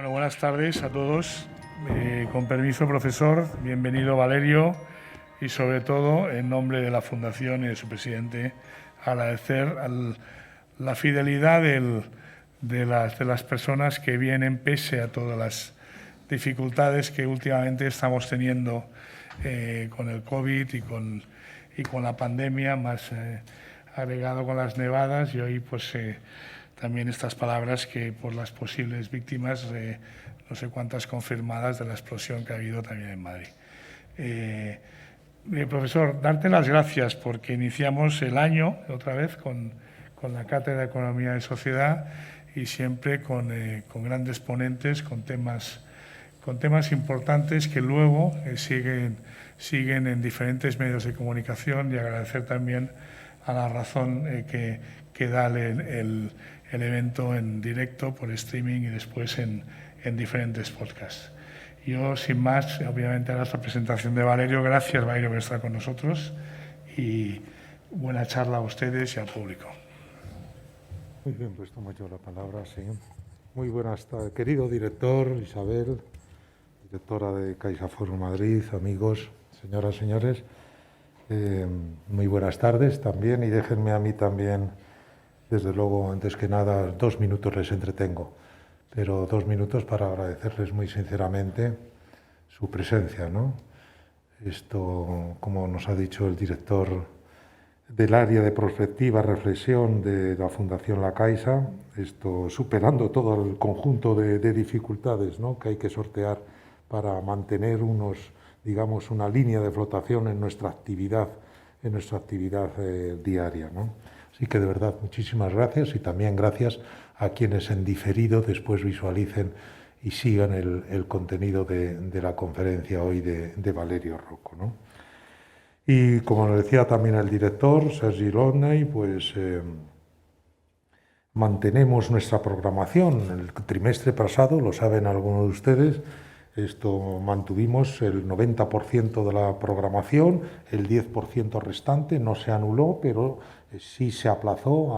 Bueno, buenas tardes a todos. Con permiso, profesor, bienvenido Valerio, y sobre todo, en nombre de la Fundación y de su presidente, agradecer la fidelidad de las personas que vienen pese a todas las dificultades que últimamente estamos teniendo con el COVID y con la pandemia, más agregado con las nevadas, y hoy pues también estas palabras que por las posibles víctimas, no sé cuántas confirmadas de la explosión que ha habido también en Madrid. Profesor, darte las gracias porque iniciamos el año otra vez con la Cátedra de Economía y Sociedad, y siempre con grandes ponentes, con temas importantes que luego siguen en diferentes medios de comunicación, y agradecer también a la razón que da el evento en directo por streaming y después en diferentes podcasts. Yo, sin más, obviamente hará esta presentación de Valerio. Gracias, Valerio, por estar con nosotros, y buena charla a ustedes y al público. Muy bien, pues tomo yo la palabra, sí. Muy buenas tardes, querido director Isabel, directora de CaixaForum Madrid, amigos, señoras, señores. Muy buenas tardes también, y déjenme a mí también, desde luego, antes que nada, 2 minutos les entretengo, pero 2 minutos para agradecerles muy sinceramente su presencia, ¿no? Esto, como nos ha dicho el director del área de prospectiva, reflexión de la Fundación La Caixa, esto superando todo el conjunto de dificultades, ¿no?, que hay que sortear para mantener digamos, una línea de flotación en nuestra actividad diaria, ¿no? Así que de verdad muchísimas gracias, y también gracias a quienes en diferido después visualicen y sigan el contenido de la conferencia hoy de Valerio Rocco, ¿no? Y como nos decía también el director, Sergi Lodney, pues mantenemos nuestra programación. El trimestre pasado, lo saben algunos de ustedes, mantuvimos el 90% de la programación, el 10% restante no se anuló, pero sí se aplazó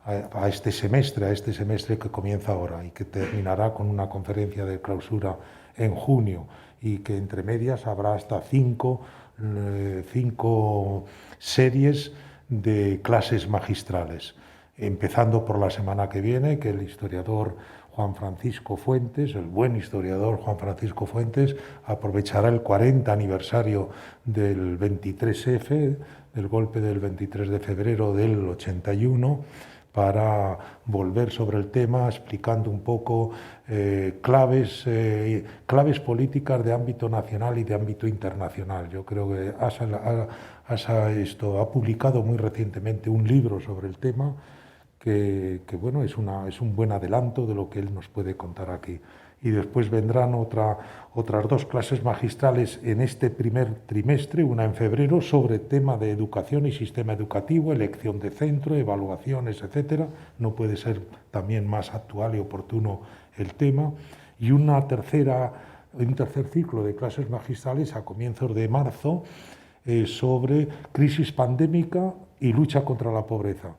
a este semestre que comienza ahora y que terminará con una conferencia de clausura en junio, y que entre medias habrá hasta 5 series de clases magistrales, empezando por la semana que viene, que el historiador Juan Francisco Fuentes, el buen historiador Juan Francisco Fuentes, aprovechará el 40 aniversario del 23F, del golpe del 23 de febrero del 81, para volver sobre el tema, explicando un poco claves políticas de ámbito nacional y de ámbito internacional. Yo creo que ha publicado muy recientemente un libro sobre el tema que bueno, es un buen adelanto de lo que él nos puede contar aquí. Y después vendrán otras 2 clases magistrales en este primer trimestre, una en febrero, sobre tema de educación y sistema educativo, elección de centro, evaluaciones, etcétera. No puede ser también más actual y oportuno el tema. Y un tercer ciclo de clases magistrales a comienzos de marzo sobre crisis pandémica y lucha contra la pobreza,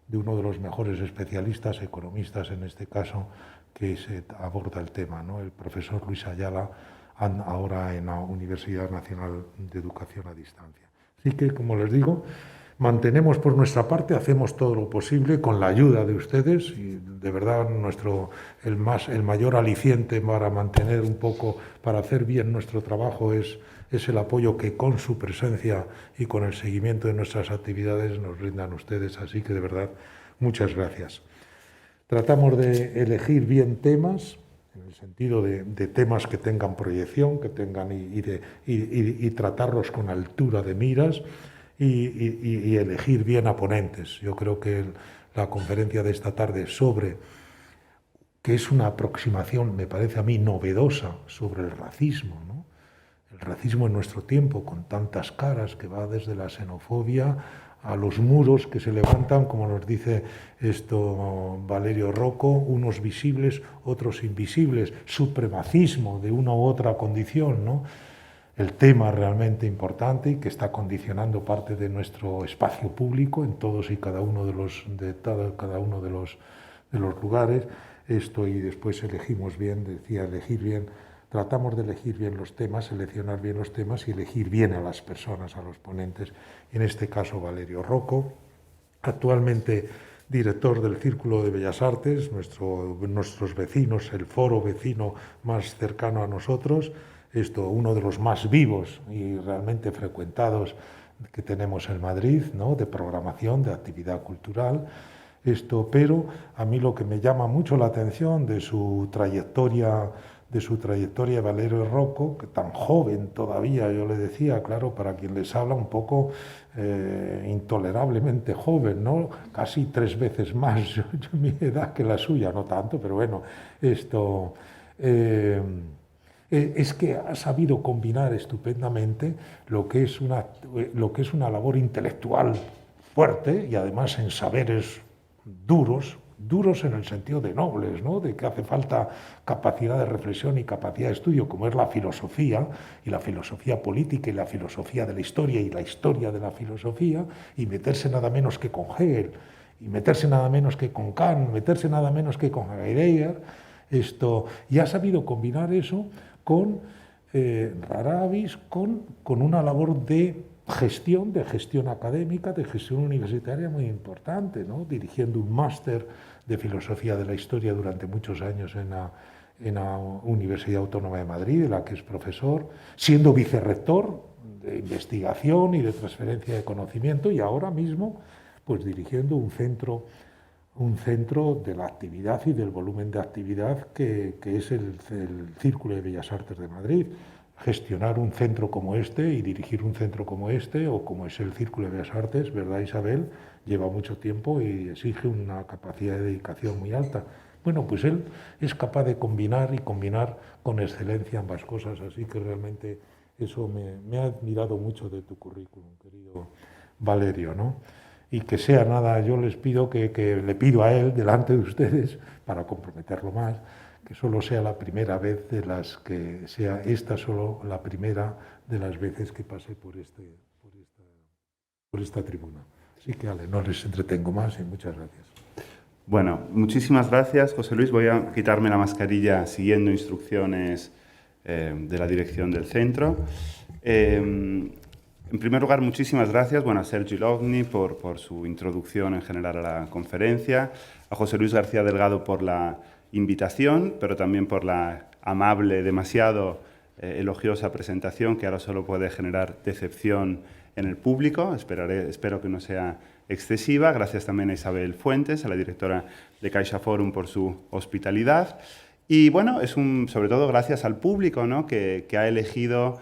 de uno de los mejores especialistas, economistas en este caso, que se aborda el tema, ¿no?, el profesor Luis Ayala, ahora en la Universidad Nacional de Educación a Distancia. Así que, como les digo, mantenemos por nuestra parte, hacemos todo lo posible con la ayuda de ustedes, y de verdad el mayor aliciente para mantener un poco, para hacer bien nuestro trabajo es el apoyo que con su presencia y con el seguimiento de nuestras actividades nos brindan ustedes. Así que de verdad, muchas gracias. Tratamos de elegir bien temas, en el sentido de temas que tengan proyección, que tengan y tratarlos con altura de miras, y elegir bien a ponentes. Yo creo que la conferencia de esta tarde que es una aproximación, me parece a mí, novedosa sobre el racismo, ¿no? El racismo en nuestro tiempo, con tantas caras, que va desde la xenofobia a los muros que se levantan, como nos dice Valerio Rocco, unos visibles, otros invisibles, supremacismo de una u otra condición, ¿no? El tema realmente importante y que está condicionando parte de nuestro espacio público en todos y cada uno de los lugares, y después elegimos bien, decía elegir bien, tratamos de elegir bien los temas, seleccionar bien los temas y elegir bien a las personas, a los ponentes, en este caso Valerio Rocco, actualmente director del Círculo de Bellas Artes, nuestros vecinos, el foro vecino más cercano a nosotros, uno de los más vivos y realmente frecuentados que tenemos en Madrid, ¿no?, de programación, de actividad cultural. Pero a mí lo que me llama mucho la atención de su trayectoria Valerio Rocco, que tan joven todavía, yo le decía, claro, para quien les habla, un poco intolerablemente joven, ¿no? Casi 3 veces más yo mi edad que la suya, no tanto, pero bueno, es que ha sabido combinar estupendamente lo que es una labor intelectual fuerte y además en saberes duros en el sentido de nobles, ¿no?, de que hace falta capacidad de reflexión y capacidad de estudio, como es la filosofía, y la filosofía política, y la filosofía de la historia, y la historia de la filosofía, y meterse nada menos que con Hegel, y meterse nada menos que con Kant, meterse nada menos que con Heidegger, y ha sabido combinar eso con rara avis, con una labor de gestión académica, de gestión universitaria muy importante, ¿no?, dirigiendo un máster de filosofía de la historia durante muchos años en la Universidad Autónoma de Madrid, de la que es profesor, siendo vicerrector de investigación y de transferencia de conocimiento, y ahora mismo pues dirigiendo un centro de la actividad y del volumen de actividad que es el Círculo de Bellas Artes de Madrid. Gestionar un centro como este y dirigir un centro como este, o como es el Círculo de Bellas Artes, ¿verdad, Isabel?, lleva mucho tiempo y exige una capacidad de dedicación muy alta. Bueno, pues él es capaz de combinar con excelencia ambas cosas, así que realmente eso me ha admirado mucho de tu currículum, querido Valerio, ¿no? Y que sea nada, yo les pido que le pido a él, delante de ustedes, para comprometerlo más, que solo sea la primera vez sea esta solo la primera de las veces que pase por esta tribuna. Así que, Ale, no les entretengo más y muchas gracias. Bueno, muchísimas gracias, José Luis. Voy a quitarme la mascarilla siguiendo instrucciones de la dirección del centro. En primer lugar, muchísimas gracias a Sergi Lovni por su introducción en general a la conferencia, a José Luis García Delgado por la invitación, pero también por la amable, demasiado elogiosa presentación, que ahora solo puede generar decepción en el público. Espero que no sea excesiva. Gracias también a Isabel Fuentes, a la directora de CaixaForum, por su hospitalidad. Y bueno, sobre todo gracias al público, ¿no?, que ha elegido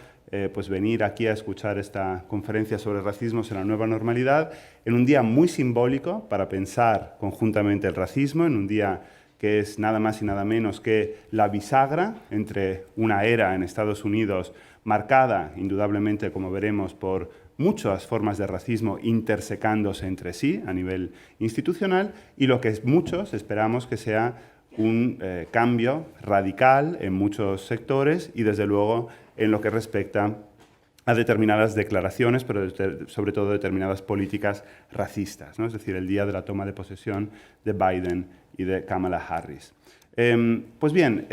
pues venir aquí a escuchar esta conferencia sobre racismos en la nueva normalidad, en un día muy simbólico para pensar conjuntamente el racismo, en un día que es nada más y nada menos que la bisagra entre una era en Estados Unidos marcada, indudablemente, como veremos, por muchas formas de racismo intersecándose entre sí a nivel institucional, y lo que muchos esperamos que sea un cambio radical en muchos sectores y, desde luego, en lo que respecta a determinadas declaraciones, pero sobre todo determinadas políticas racistas, ¿no? Es decir, el día de la toma de posesión de Biden y de Kamala Harris. Pues bien,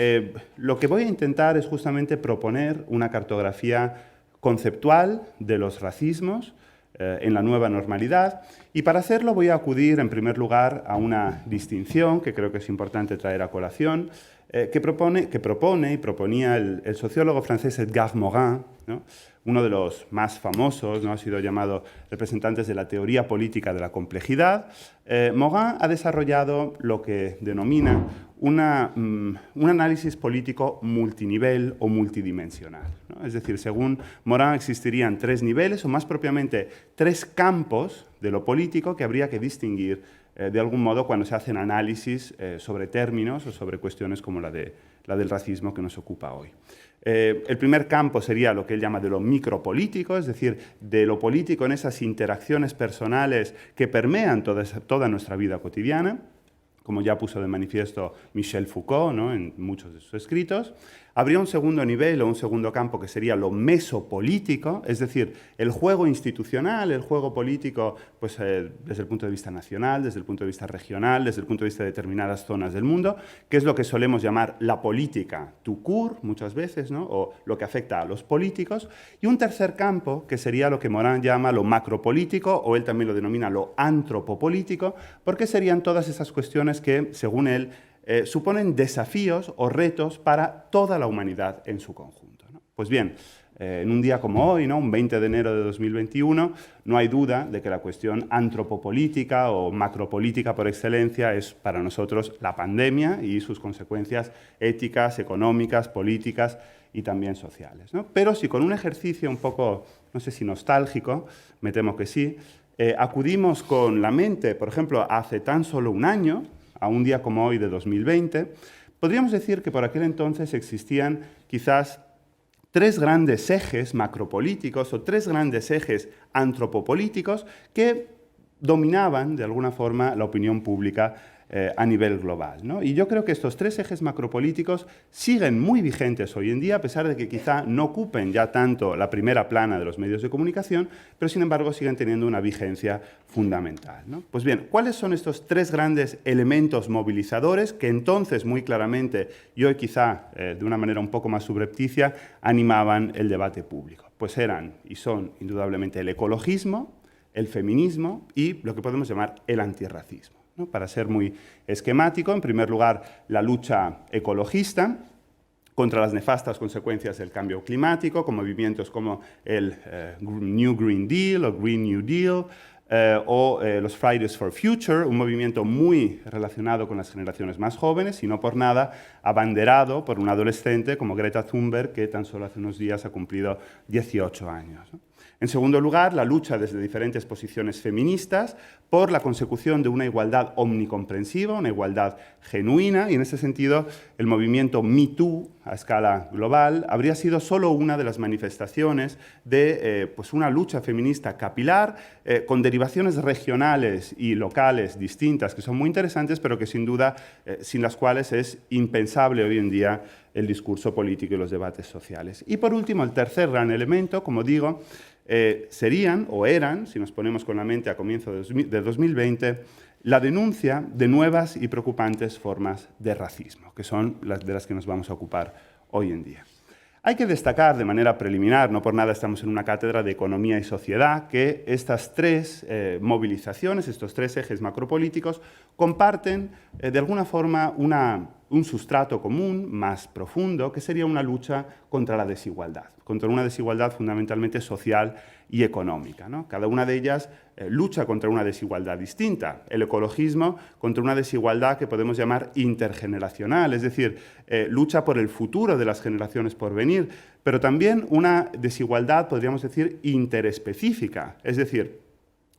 lo que voy a intentar es justamente proponer una cartografía conceptual de los racismos en la nueva normalidad, y para hacerlo voy a acudir en primer lugar a una distinción que creo que es importante traer a colación, que propone y proponía el sociólogo francés Edgar Morin, ¿no?, uno de los más famosos, ¿no?, ha sido llamado representantes de la teoría política de la complejidad. Morin ha desarrollado lo que denomina un análisis político multinivel o multidimensional, ¿no? Es decir, según Morin existirían 3 niveles, o más propiamente 3 campos de lo político que habría que distinguir de algún modo cuando se hacen análisis sobre términos o sobre cuestiones como la del racismo que nos ocupa hoy. El primer campo sería lo que él llama de lo micropolítico, es decir, de lo político en esas interacciones personales que permean toda nuestra vida cotidiana, como ya puso de manifiesto Michel Foucault, ¿no?, en muchos de sus escritos. Habría un segundo nivel o un segundo campo que sería lo mesopolítico, es decir, el juego institucional, el juego político pues, desde el punto de vista nacional, desde el punto de vista regional, desde el punto de vista de determinadas zonas del mundo, que es lo que solemos llamar la política tout court, muchas veces, ¿no? O lo que afecta a los políticos. Y un tercer campo, que sería lo que Morán llama lo macropolítico, o él también lo denomina lo antropopolítico, porque serían todas esas cuestiones que, según él, suponen desafíos o retos para toda la humanidad en su conjunto, ¿no? Pues bien, en un día como hoy, ¿no? Un 20 de enero de 2021, no hay duda de que la cuestión antropopolítica o macropolítica por excelencia es para nosotros la pandemia y sus consecuencias éticas, económicas, políticas y también sociales, ¿no? Pero si con un ejercicio un poco, no sé si nostálgico, me temo que sí, acudimos con la mente, por ejemplo, hace tan solo un año, a un día como hoy de 2020, podríamos decir que por aquel entonces existían quizás tres grandes ejes macropolíticos o tres grandes ejes antropopolíticos que dominaban de alguna forma la opinión pública a nivel global, ¿no? Y yo creo que estos tres ejes macropolíticos siguen muy vigentes hoy en día, a pesar de que quizá no ocupen ya tanto la primera plana de los medios de comunicación, pero sin embargo siguen teniendo una vigencia fundamental, ¿no? Pues bien, ¿cuáles son estos tres grandes elementos movilizadores que entonces muy claramente y hoy quizá de una manera un poco más subrepticia animaban el debate público? Pues eran y son indudablemente el ecologismo, el feminismo y lo que podemos llamar el antirracismo, ¿no? Para ser muy esquemático, en primer lugar, la lucha ecologista contra las nefastas consecuencias del cambio climático, con movimientos como el New Green Deal o Green New Deal, o los Fridays for Future, un movimiento muy relacionado con las generaciones más jóvenes y no por nada abanderado por un adolescente como Greta Thunberg, que tan solo hace unos días ha cumplido 18 años, ¿no? En segundo lugar, la lucha desde diferentes posiciones feministas por la consecución de una igualdad omnicomprensiva, una igualdad genuina, y en ese sentido el movimiento Me Too a escala global habría sido solo una de las manifestaciones de pues una lucha feminista capilar con derivaciones regionales y locales distintas que son muy interesantes, pero que sin duda, sin las cuales es impensable hoy en día el discurso político y los debates sociales. Y por último, el tercer gran elemento, como digo, serían o eran, si nos ponemos con la mente a comienzo de 2020, la denuncia de nuevas y preocupantes formas de racismo, que son de las que nos vamos a ocupar hoy en día. Hay que destacar de manera preliminar, no por nada estamos en una cátedra de economía y sociedad, que estas tres movilizaciones, estos tres ejes macropolíticos, comparten de alguna forma un sustrato común más profundo, que sería una lucha contra la desigualdad, contra una desigualdad fundamentalmente social y económica, ¿no? Cada una de ellas lucha contra una desigualdad distinta. El ecologismo contra una desigualdad que podemos llamar intergeneracional, es decir, lucha por el futuro de las generaciones por venir, pero también una desigualdad, podríamos decir, interespecífica, es decir,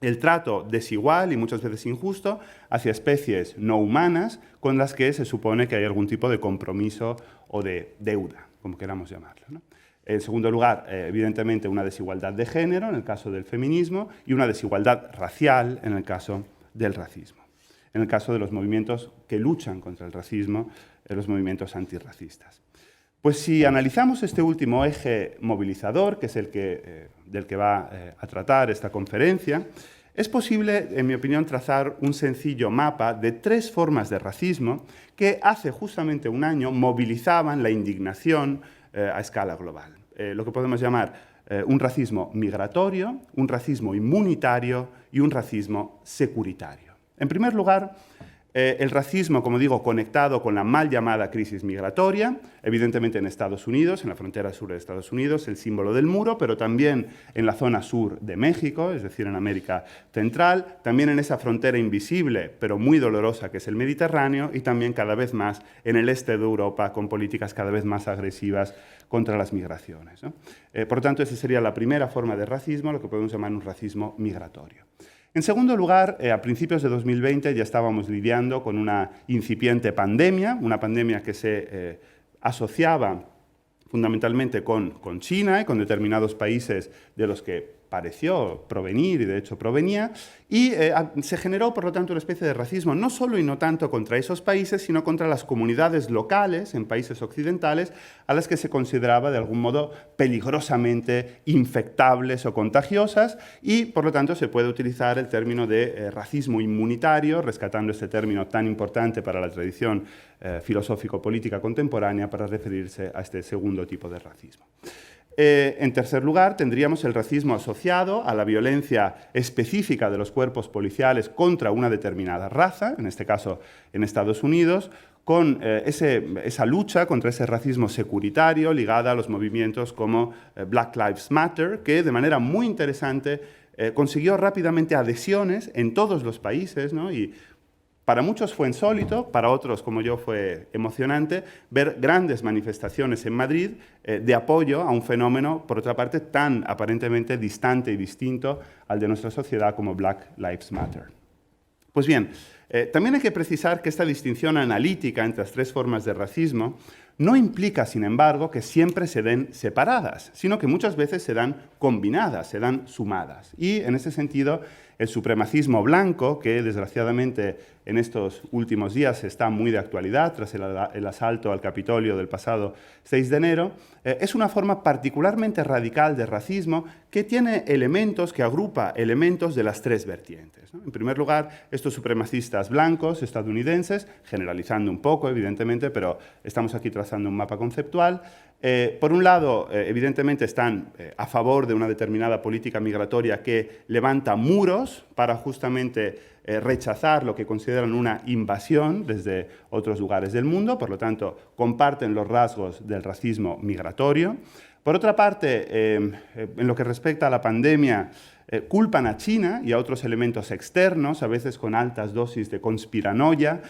el trato desigual y muchas veces injusto hacia especies no humanas con las que se supone que hay algún tipo de compromiso o de deuda, como queramos llamarlo, ¿no? En segundo lugar, evidentemente, una desigualdad de género, en el caso del feminismo, y una desigualdad racial, en el caso del racismo. En el caso de los movimientos que luchan contra el racismo, los movimientos antirracistas. Pues si analizamos este último eje movilizador, que es el del que va a tratar esta conferencia, es posible, en mi opinión, trazar un sencillo mapa de tres formas de racismo que hace justamente un año movilizaban la indignación a escala global. Lo que podemos llamar un racismo migratorio, un racismo inmunitario y un racismo securitario. En primer lugar, el racismo, como digo, conectado con la mal llamada crisis migratoria, evidentemente en Estados Unidos, en la frontera sur de Estados Unidos, el símbolo del muro, pero también en la zona sur de México, es decir, en América Central, también en esa frontera invisible, pero muy dolorosa que es el Mediterráneo, y también cada vez más en el este de Europa, con políticas cada vez más agresivas contra las migraciones, ¿no? Por tanto, esa sería la primera forma de racismo, lo que podemos llamar un racismo migratorio. En segundo lugar, a principios de 2020 ya estábamos lidiando con una incipiente pandemia, una pandemia que se asociaba fundamentalmente con China y con determinados países de los que pareció provenir, y de hecho provenía, y se generó, por lo tanto, una especie de racismo no solo y no tanto contra esos países, sino contra las comunidades locales en países occidentales a las que se consideraba de algún modo peligrosamente infectables o contagiosas, y por lo tanto se puede utilizar el término de racismo inmunitario, rescatando este término tan importante para la tradición filosófico-política contemporánea para referirse a este segundo tipo de racismo. En tercer lugar, tendríamos el racismo asociado a la violencia específica de los cuerpos policiales contra una determinada raza, en este caso en Estados Unidos, con esa lucha contra ese racismo securitario ligada a los movimientos como Black Lives Matter, que de manera muy interesante consiguió rápidamente adhesiones en todos los países, ¿no? Y para muchos fue insólito, para otros, como yo, fue emocionante ver grandes manifestaciones en Madrid de apoyo a un fenómeno, por otra parte, tan aparentemente distante y distinto al de nuestra sociedad como Black Lives Matter. Pues bien, también hay que precisar que esta distinción analítica entre las tres formas de racismo no implica, sin embargo, que siempre se den separadas, sino que muchas veces se dan combinadas, se dan sumadas. Y, en ese sentido, el supremacismo blanco, que desgraciadamente en estos últimos días está muy de actualidad tras el asalto al Capitolio del pasado 6 de enero, es una forma particularmente radical de racismo que tiene elementos, que agrupa elementos de las tres vertientes, ¿no? En primer lugar, estos supremacistas blancos estadounidenses, generalizando un poco, evidentemente, pero estamos aquí trazando un mapa conceptual. Por un lado, evidentemente están a favor de una determinada política migratoria que levanta muros para justamente rechazar lo que consideran una invasión desde otros lugares del mundo, por lo tanto, comparten los rasgos del racismo migratorio. Por otra parte, en lo que respecta a la pandemia, culpan a China y a otros elementos externos, a veces con altas dosis de conspiranoia,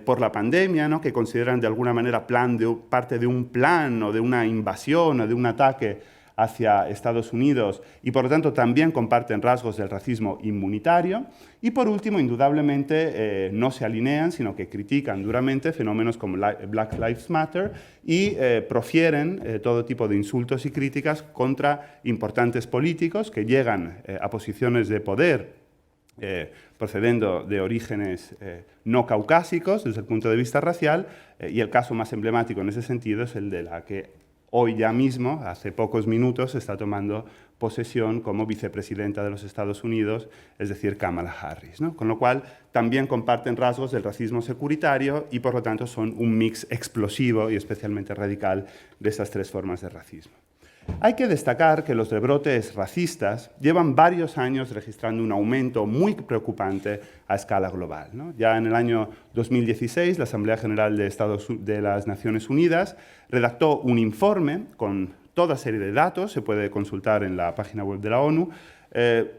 por la pandemia, ¿no? Que consideran de alguna manera parte de un plan o de una invasión o de un ataque hacia Estados Unidos, y por lo tanto también comparten rasgos del racismo inmunitario. Y por último, indudablemente, no se alinean, sino que critican duramente fenómenos como Black Lives Matter y profieren todo tipo de insultos y críticas contra importantes políticos que llegan a posiciones de poder procediendo de orígenes no caucásicos desde el punto de vista racial, y el caso más emblemático en ese sentido es el de la que hoy ya mismo, hace pocos minutos, está tomando posesión como vicepresidenta de los Estados Unidos, es decir, Kamala Harris, ¿no? Con lo cual también comparten rasgos del racismo securitario y por lo tanto son un mix explosivo y especialmente radical de estas tres formas de racismo. Hay que destacar que los rebrotes racistas llevan varios años registrando un aumento muy preocupante a escala global, ¿no? Ya en el año 2016, la Asamblea General de las Naciones Unidas redactó un informe con toda serie de datos, se puede consultar en la página web de la ONU,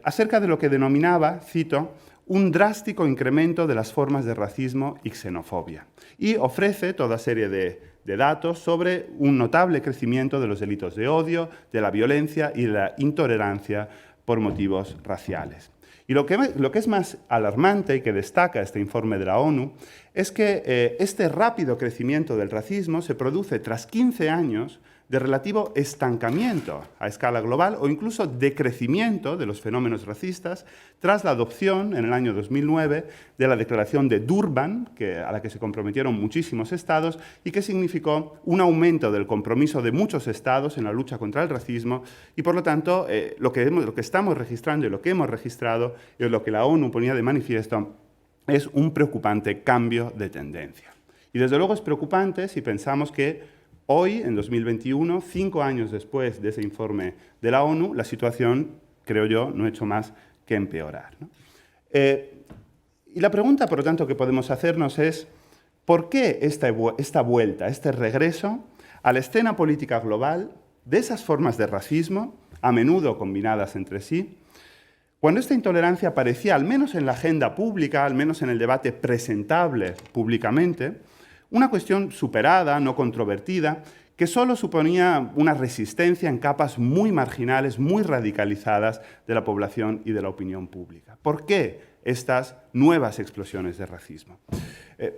acerca de lo que denominaba, cito, un drástico incremento de las formas de racismo y xenofobia, y ofrece toda serie de datos sobre un notable crecimiento de los delitos de odio, de la violencia y de la intolerancia por motivos raciales. Y lo que es más alarmante y que destaca este informe de la ONU es que este rápido crecimiento del racismo se produce tras 15 años de relativo estancamiento a escala global o incluso decrecimiento de los fenómenos racistas tras la adopción en el año 2009 de la Declaración de Durban, a la que se comprometieron muchísimos estados y que significó un aumento del compromiso de muchos estados en la lucha contra el racismo y, por lo tanto, lo que estamos registrando y lo que hemos registrado y lo que la ONU ponía de manifiesto es un preocupante cambio de tendencia. Y desde luego es preocupante si pensamos que hoy, en 2021, 5 años después de ese informe de la ONU, la situación, creo yo, no ha hecho más que empeorar, ¿no? Y la pregunta, por lo tanto, que podemos hacernos es ¿por qué esta vuelta, este regreso a la escena política global de esas formas de racismo, a menudo combinadas entre sí, cuando esta intolerancia aparecía, al menos en la agenda pública, al menos en el debate presentable públicamente, una cuestión superada, no controvertida, que solo suponía una resistencia en capas muy marginales, muy radicalizadas de la población y de la opinión pública? ¿Por qué estas nuevas explosiones de racismo.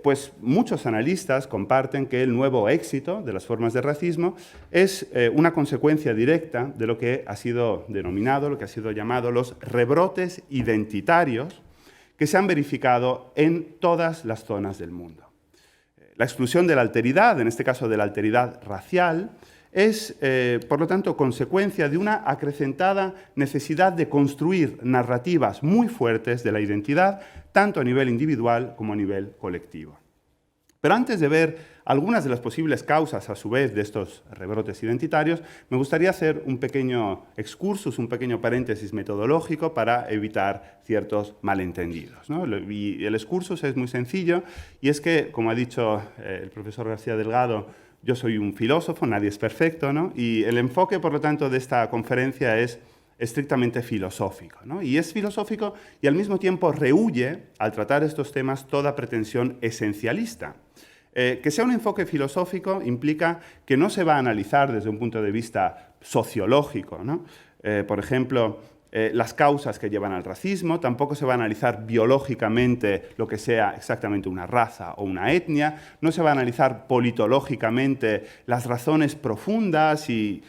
Pues muchos analistas comparten que el nuevo éxito de las formas de racismo es una consecuencia directa de lo que ha sido denominado, lo que ha sido llamado los rebrotes identitarios que se han verificado en todas las zonas del mundo. La exclusión de la alteridad, en este caso de la alteridad racial, es, por lo tanto, consecuencia de una acrecentada necesidad de construir narrativas muy fuertes de la identidad, tanto a nivel individual como a nivel colectivo. Pero antes de ver algunas de las posibles causas, a su vez, de estos rebrotes identitarios, me gustaría hacer un pequeño excursus, un pequeño paréntesis metodológico para evitar ciertos malentendidos, ¿no? Y el excursus es muy sencillo, y es que, como ha dicho el profesor García Delgado, yo soy un filósofo, nadie es perfecto, ¿no? Y el enfoque, por lo tanto, de esta conferencia es estrictamente filosófico, ¿no? Y es filosófico y al mismo tiempo rehúye, al tratar estos temas, toda pretensión esencialista. Que sea un enfoque filosófico implica que no se va a analizar desde un punto de vista sociológico, ¿no? Por ejemplo, las causas que llevan al racismo, tampoco se va a analizar biológicamente lo que sea exactamente una raza o una etnia, no se va a analizar politológicamente las razones profundas y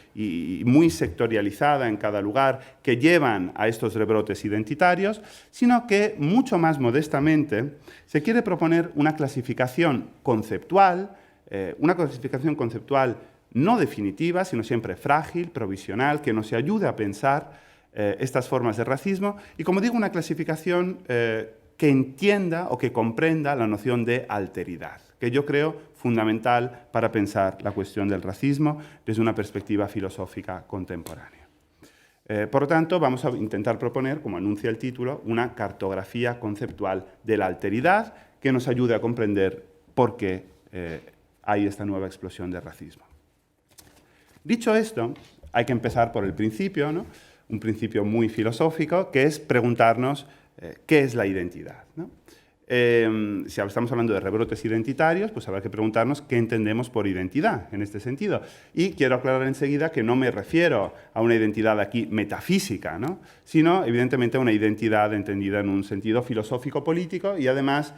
muy sectorializadas en cada lugar que llevan a estos rebrotes identitarios, sino que mucho más modestamente se quiere proponer una clasificación conceptual no definitiva, sino siempre frágil, provisional, que nos ayude a pensar estas formas de racismo y, como digo, una clasificación que entienda o que comprenda la noción de alteridad, que yo creo fundamental para pensar la cuestión del racismo desde una perspectiva filosófica contemporánea. Por lo tanto, vamos a intentar proponer, como anuncia el título, una cartografía conceptual de la alteridad que nos ayude a comprender por qué hay esta nueva explosión de racismo. Dicho esto, hay que empezar por el principio, ¿no? Un principio muy filosófico, que es preguntarnos qué es la identidad, ¿no? Si estamos hablando de rebrotes identitarios, pues habrá que preguntarnos qué entendemos por identidad en este sentido. Y quiero aclarar enseguida que no me refiero a una identidad aquí metafísica, ¿no? Sino, evidentemente, a una identidad entendida en un sentido filosófico-político y, además,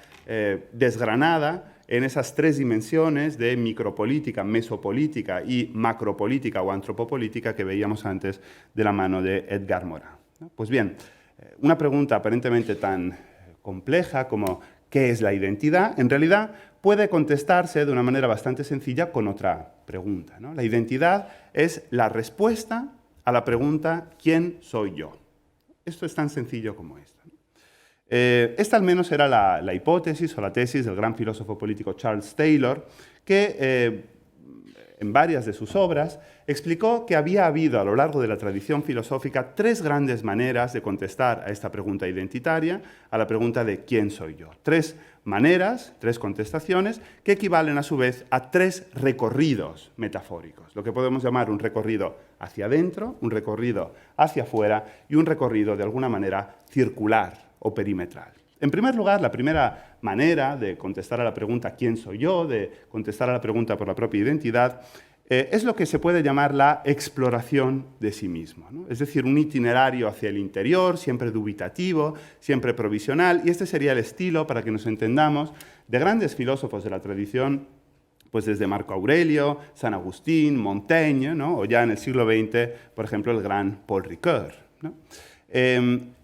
desgranada en esas tres dimensiones de micropolítica, mesopolítica y macropolítica o antropopolítica que veíamos antes de la mano de Edgar Morin, ¿no? Pues bien, una pregunta aparentemente tan compleja como ¿qué es la identidad? En realidad puede contestarse de una manera bastante sencilla con otra pregunta, ¿no? La identidad es la respuesta a la pregunta ¿quién soy yo? Esto es tan sencillo como esto. Esta al menos era la hipótesis o la tesis del gran filósofo político Charles Taylor, que en varias de sus obras explicó que había habido a lo largo de la tradición filosófica tres grandes maneras de contestar a esta pregunta identitaria, a la pregunta de ¿quién soy yo? Tres maneras, tres contestaciones, que equivalen a su vez a tres recorridos metafóricos, lo que podemos llamar un recorrido hacia adentro, un recorrido hacia afuera y un recorrido de alguna manera circular o perimetral. En primer lugar, la primera manera de contestar a la pregunta ¿quién soy yo?, de contestar a la pregunta por la propia identidad, es lo que se puede llamar la exploración de sí mismo, ¿no? Es decir, un itinerario hacia el interior, siempre dubitativo, siempre provisional, y este sería el estilo, para que nos entendamos, de grandes filósofos de la tradición, pues desde Marco Aurelio, San Agustín, Montaigne, ¿no? O ya en el siglo XX, por ejemplo, el gran Paul Ricoeur, ¿no?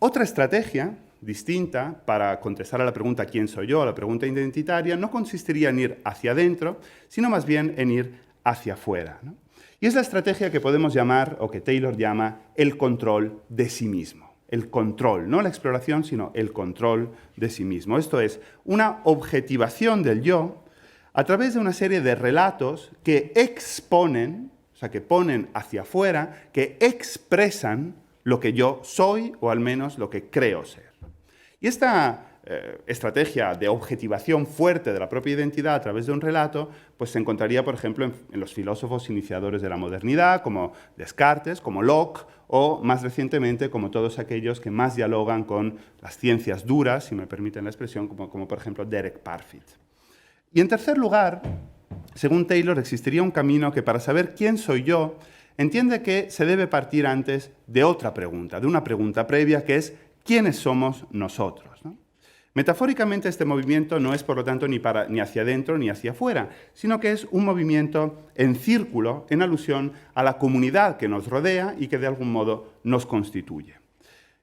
Otra estrategia distinta para contestar a la pregunta ¿quién soy yo?, a la pregunta identitaria, no consistiría en ir hacia adentro, sino más bien en ir hacia afuera, ¿no? Y es la estrategia que podemos llamar, o que Taylor llama, el control de sí mismo. El control, no la exploración, sino el control de sí mismo. Esto es, una objetivación del yo a través de una serie de relatos que exponen, o sea, que ponen hacia afuera, que expresan lo que yo soy, o al menos lo que creo ser. Y esta estrategia de objetivación fuerte de la propia identidad a través de un relato, pues se encontraría, por ejemplo, en los filósofos iniciadores de la modernidad, como Descartes, como Locke, o más recientemente, como todos aquellos que más dialogan con las ciencias duras, si me permiten la expresión, como por ejemplo Derek Parfit. Y en tercer lugar, según Taylor, existiría un camino que para saber quién soy yo, entiende que se debe partir antes de otra pregunta, de una pregunta previa que es ¿quiénes somos nosotros?, ¿no? Metafóricamente, este movimiento no es, por lo tanto, ni hacia adentro ni hacia afuera, sino que es un movimiento en círculo en alusión a la comunidad que nos rodea y que de algún modo nos constituye.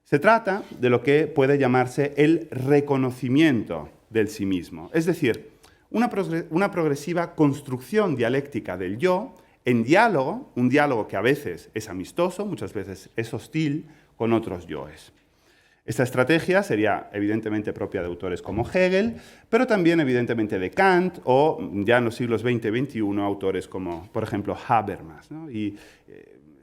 Se trata de lo que puede llamarse el reconocimiento del sí mismo, es decir, una progresiva construcción dialéctica del yo en diálogo, un diálogo que a veces es amistoso, muchas veces es hostil con otros yoes. Esta estrategia sería evidentemente propia de autores como Hegel, pero también evidentemente de Kant o ya en los siglos XX y XXI autores como, por ejemplo, Habermas, ¿no? Y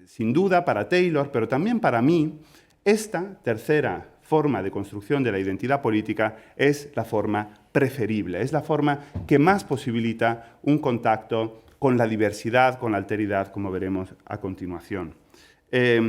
sin duda para Taylor, pero también para mí, esta tercera forma de construcción de la identidad política es la forma preferible, es la forma que más posibilita un contacto con la diversidad, con la alteridad, como veremos a continuación.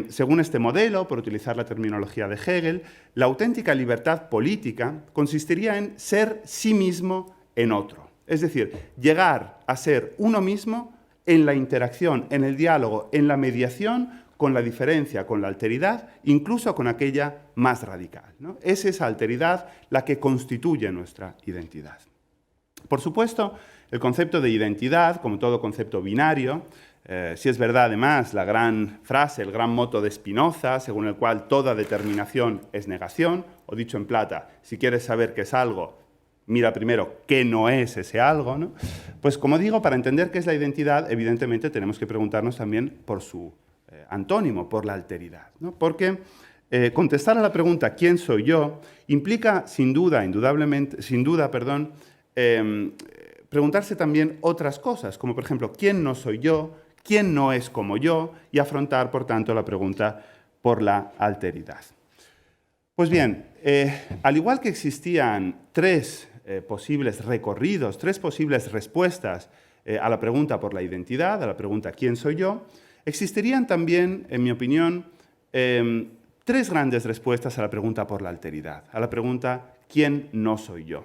Según este modelo, por utilizar la terminología de Hegel, la auténtica libertad política consistiría en ser sí mismo en otro. Es decir, llegar a ser uno mismo en la interacción, en el diálogo, en la mediación con la diferencia, con la alteridad, incluso con aquella más radical, ¿no? Es esa alteridad la que constituye nuestra identidad. Por supuesto, el concepto de identidad, como todo concepto binario, si es verdad, además, la gran frase, el gran moto de Spinoza, según el cual toda determinación es negación, o dicho en plata, si quieres saber qué es algo, mira primero qué no es ese algo, ¿no? Pues como digo, para entender qué es la identidad, evidentemente tenemos que preguntarnos también por su antónimo, por la alteridad, ¿no? Porque contestar a la pregunta ¿quién soy yo? Implica, sin duda, preguntarse también otras cosas, como por ejemplo, ¿quién no soy yo? ¿Quién no es como yo? Y afrontar, por tanto, la pregunta por la alteridad. Pues bien, al igual que existían tres posibles recorridos, tres posibles respuestas a la pregunta por la identidad, a la pregunta ¿quién soy yo?, existirían también, en mi opinión, tres grandes respuestas a la pregunta por la alteridad, a la pregunta ¿quién no soy yo?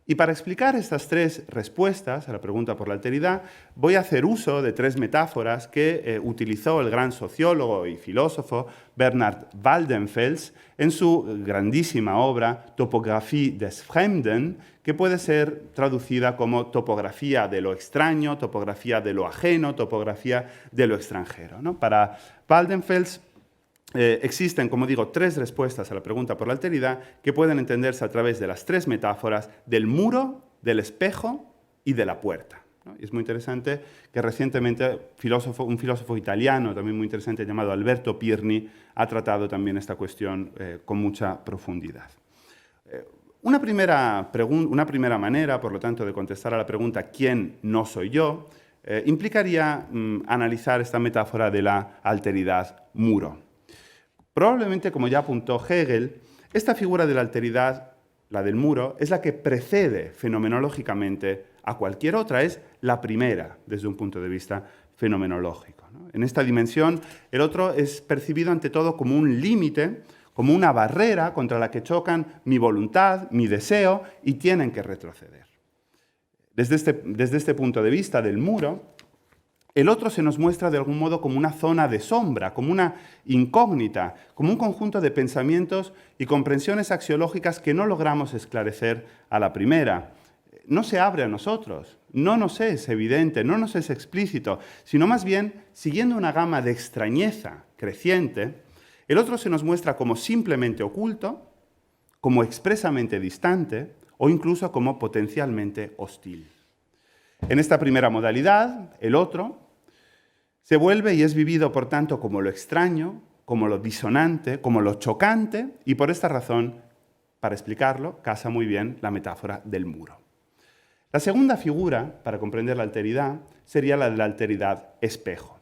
Y para explicar estas tres respuestas a la pregunta por la alteridad, voy a hacer uso de tres metáforas que utilizó el gran sociólogo y filósofo Bernard Waldenfels en su grandísima obra Topographie des Fremden, que puede ser traducida como topografía de lo extraño, topografía de lo ajeno, topografía de lo extranjero, ¿no? Para Waldenfels, existen, como digo, tres respuestas a la pregunta por la alteridad que pueden entenderse a través de las tres metáforas del muro, del espejo y de la puerta, ¿no? Y es muy interesante que recientemente un filósofo italiano también muy interesante llamado Alberto Pirni ha tratado también esta cuestión con mucha profundidad. Una primera manera, por lo tanto, de contestar a la pregunta ¿quién no soy yo? Implicaría analizar esta metáfora de la alteridad muro. Probablemente, como ya apuntó Hegel, esta figura de la alteridad, la del muro, es la que precede fenomenológicamente a cualquier otra, es la primera desde un punto de vista fenomenológico, ¿no? En esta dimensión, el otro es percibido ante todo como un límite, como una barrera contra la que chocan mi voluntad, mi deseo y tienen que retroceder. Desde este punto de vista del muro, el otro se nos muestra de algún modo como una zona de sombra, como una incógnita, como un conjunto de pensamientos y comprensiones axiológicas que no logramos esclarecer a la primera. No se abre a nosotros, no nos es evidente, no nos es explícito, sino más bien, siguiendo una gama de extrañeza creciente, el otro se nos muestra como simplemente oculto, como expresamente distante o incluso como potencialmente hostil. En esta primera modalidad, el otro se vuelve y es vivido, por tanto, como lo extraño, como lo disonante, como lo chocante, y por esta razón, para explicarlo, casa muy bien la metáfora del muro. La segunda figura, para comprender la alteridad, sería la de la alteridad espejo.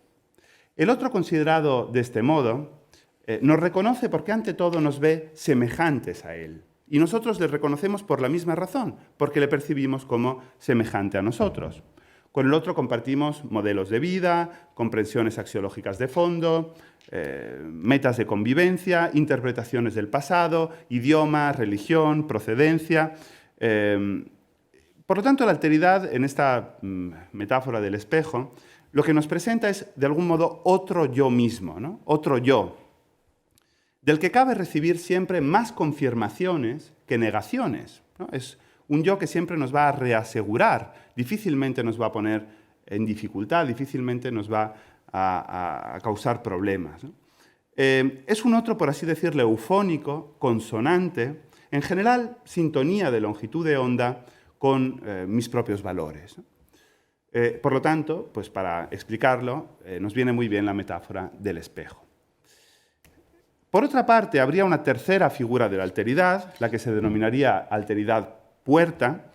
El otro, considerado de este modo, nos reconoce porque ante todo nos ve semejantes a él. Y nosotros le reconocemos por la misma razón, porque le percibimos como semejante a nosotros. Con el otro compartimos modelos de vida, comprensiones axiológicas de fondo, metas de convivencia, interpretaciones del pasado, idioma, religión, procedencia. Por lo tanto, la alteridad, en esta metáfora del espejo, lo que nos presenta es, de algún modo, otro yo mismo, ¿no? Otro yo, del que cabe recibir siempre más confirmaciones que negaciones. ¿no? Es un yo que siempre nos va a reasegurar, difícilmente nos va a poner en dificultad, difícilmente nos va a causar problemas, ¿no? Es un otro, por así decirlo, eufónico, consonante, en general sintonía de longitud de onda con mis propios valores, ¿no? Por lo tanto, pues para explicarlo, nos viene muy bien la metáfora del espejo. Por otra parte, habría una tercera figura de la alteridad, la que se denominaría alteridad puerta,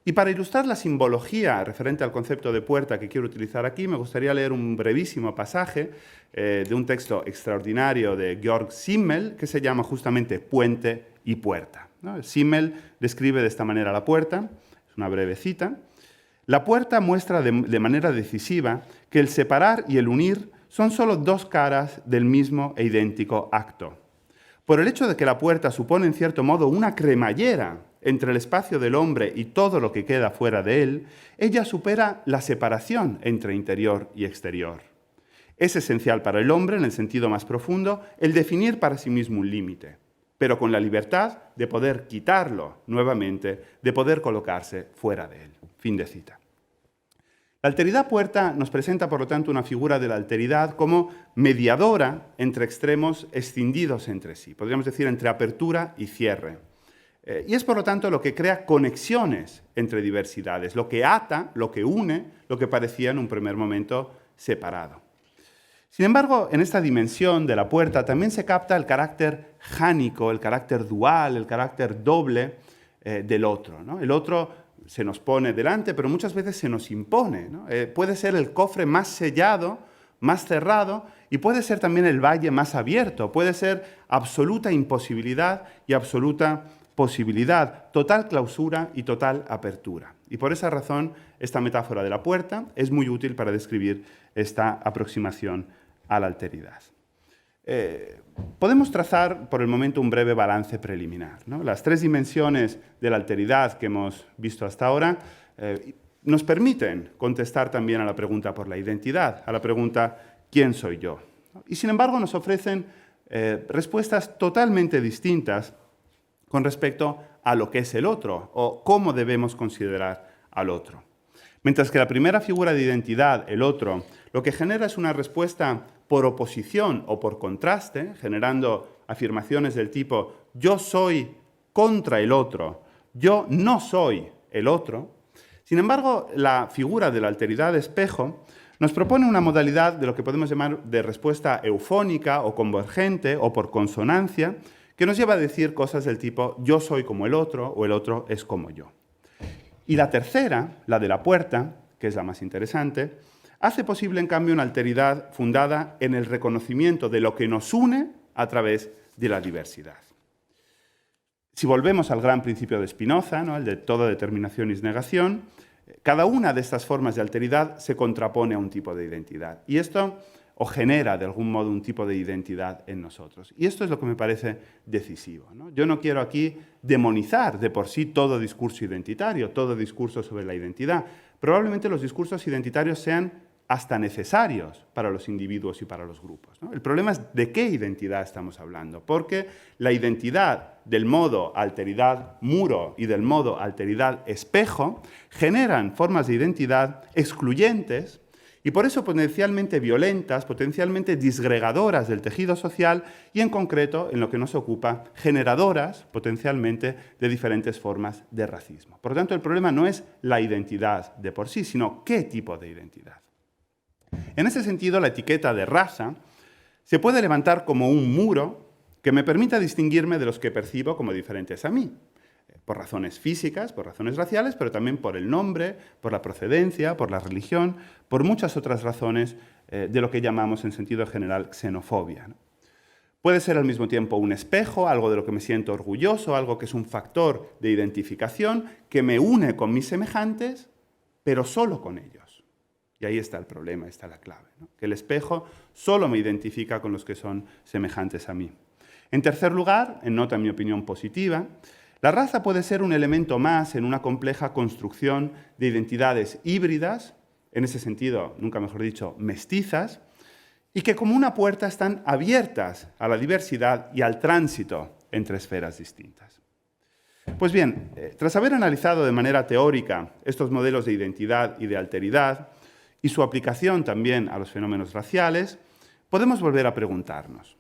y para ilustrar la simbología referente al concepto de puerta que quiero utilizar aquí, me gustaría leer un brevísimo pasaje de un texto extraordinario de Georg Simmel, que se llama justamente Puente y Puerta, ¿no? Simmel describe de esta manera la puerta, es una breve cita. La puerta muestra de manera decisiva que el separar y el unir son solo dos caras del mismo e idéntico acto. Por el hecho de que la puerta supone en cierto modo una cremallera entre el espacio del hombre y todo lo que queda fuera de él, ella supera la separación entre interior y exterior. Es esencial para el hombre, en el sentido más profundo, el definir para sí mismo un límite, pero con la libertad de poder quitarlo nuevamente, de poder colocarse fuera de él. Fin de cita. La alteridad puerta nos presenta, por lo tanto, una figura de la alteridad como mediadora entre extremos escindidos entre sí, podríamos decir entre apertura y cierre. Y es, por lo tanto, lo que crea conexiones entre diversidades, lo que ata, lo que une, lo que parecía en un primer momento separado. Sin embargo, en esta dimensión de la puerta también se capta el carácter jánico, el carácter dual, el carácter doble del otro, ¿no? El otro se nos pone delante, pero muchas veces se nos impone, ¿no? Puede ser el cofre más sellado, más cerrado, y puede ser también el valle más abierto, puede ser absoluta imposibilidad y absoluta posibilidad, total clausura y total apertura. Y por esa razón, esta metáfora de la puerta es muy útil para describir esta aproximación a la alteridad. Podemos trazar por el momento un breve balance preliminar, ¿no? Las tres dimensiones de la alteridad que hemos visto hasta ahora nos permiten contestar también a la pregunta por la identidad, a la pregunta ¿quién soy yo? Y sin embargo nos ofrecen respuestas totalmente distintas con respecto a lo que es el otro o cómo debemos considerar al otro. Mientras que la primera figura de identidad, el otro, lo que genera es una respuesta por oposición o por contraste, generando afirmaciones del tipo yo soy contra el otro, yo no soy el otro. Sin embargo, la figura de la alteridad espejo nos propone una modalidad de lo que podemos llamar de respuesta eufónica o convergente o por consonancia, que nos lleva a decir cosas del tipo yo soy como el otro o el otro es como yo. Y la tercera, la de la puerta, que es la más interesante, hace posible en cambio una alteridad fundada en el reconocimiento de lo que nos une a través de la diversidad. Si volvemos al gran principio de Spinoza, ¿no? El de toda determinación es negación, cada una de estas formas de alteridad se contrapone a un tipo de identidad. Y esto o genera de algún modo un tipo de identidad en nosotros. Y esto es lo que me parece decisivo, ¿no? Yo no quiero aquí demonizar de por sí todo discurso identitario, todo discurso sobre la identidad. Probablemente los discursos identitarios sean hasta necesarios para los individuos y para los grupos, ¿no? El problema es de qué identidad estamos hablando, porque la identidad del modo alteridad muro y del modo alteridad espejo generan formas de identidad excluyentes y por eso potencialmente violentas, potencialmente disgregadoras del tejido social y en concreto, en lo que nos ocupa, generadoras potencialmente de diferentes formas de racismo. Por lo tanto, el problema no es la identidad de por sí, sino qué tipo de identidad. En ese sentido, la etiqueta de raza se puede levantar como un muro que me permita distinguirme de los que percibo como diferentes a mí, por razones físicas, por razones raciales, pero también por el nombre, por la procedencia, por la religión, por muchas otras razones de lo que llamamos en sentido general xenofobia, ¿no? Puede ser al mismo tiempo un espejo, algo de lo que me siento orgulloso, algo que es un factor de identificación que me une con mis semejantes, pero solo con ellos. Y ahí está el problema, está la clave, ¿no? Que el espejo solo me identifica con los que son semejantes a mí. En tercer lugar, en nota en mi opinión positiva, la raza puede ser un elemento más en una compleja construcción de identidades híbridas, en ese sentido, nunca mejor dicho, mestizas, y que como una puerta están abiertas a la diversidad y al tránsito entre esferas distintas. Pues bien, tras haber analizado de manera teórica estos modelos de identidad y de alteridad y su aplicación también a los fenómenos raciales, podemos volver a preguntarnos,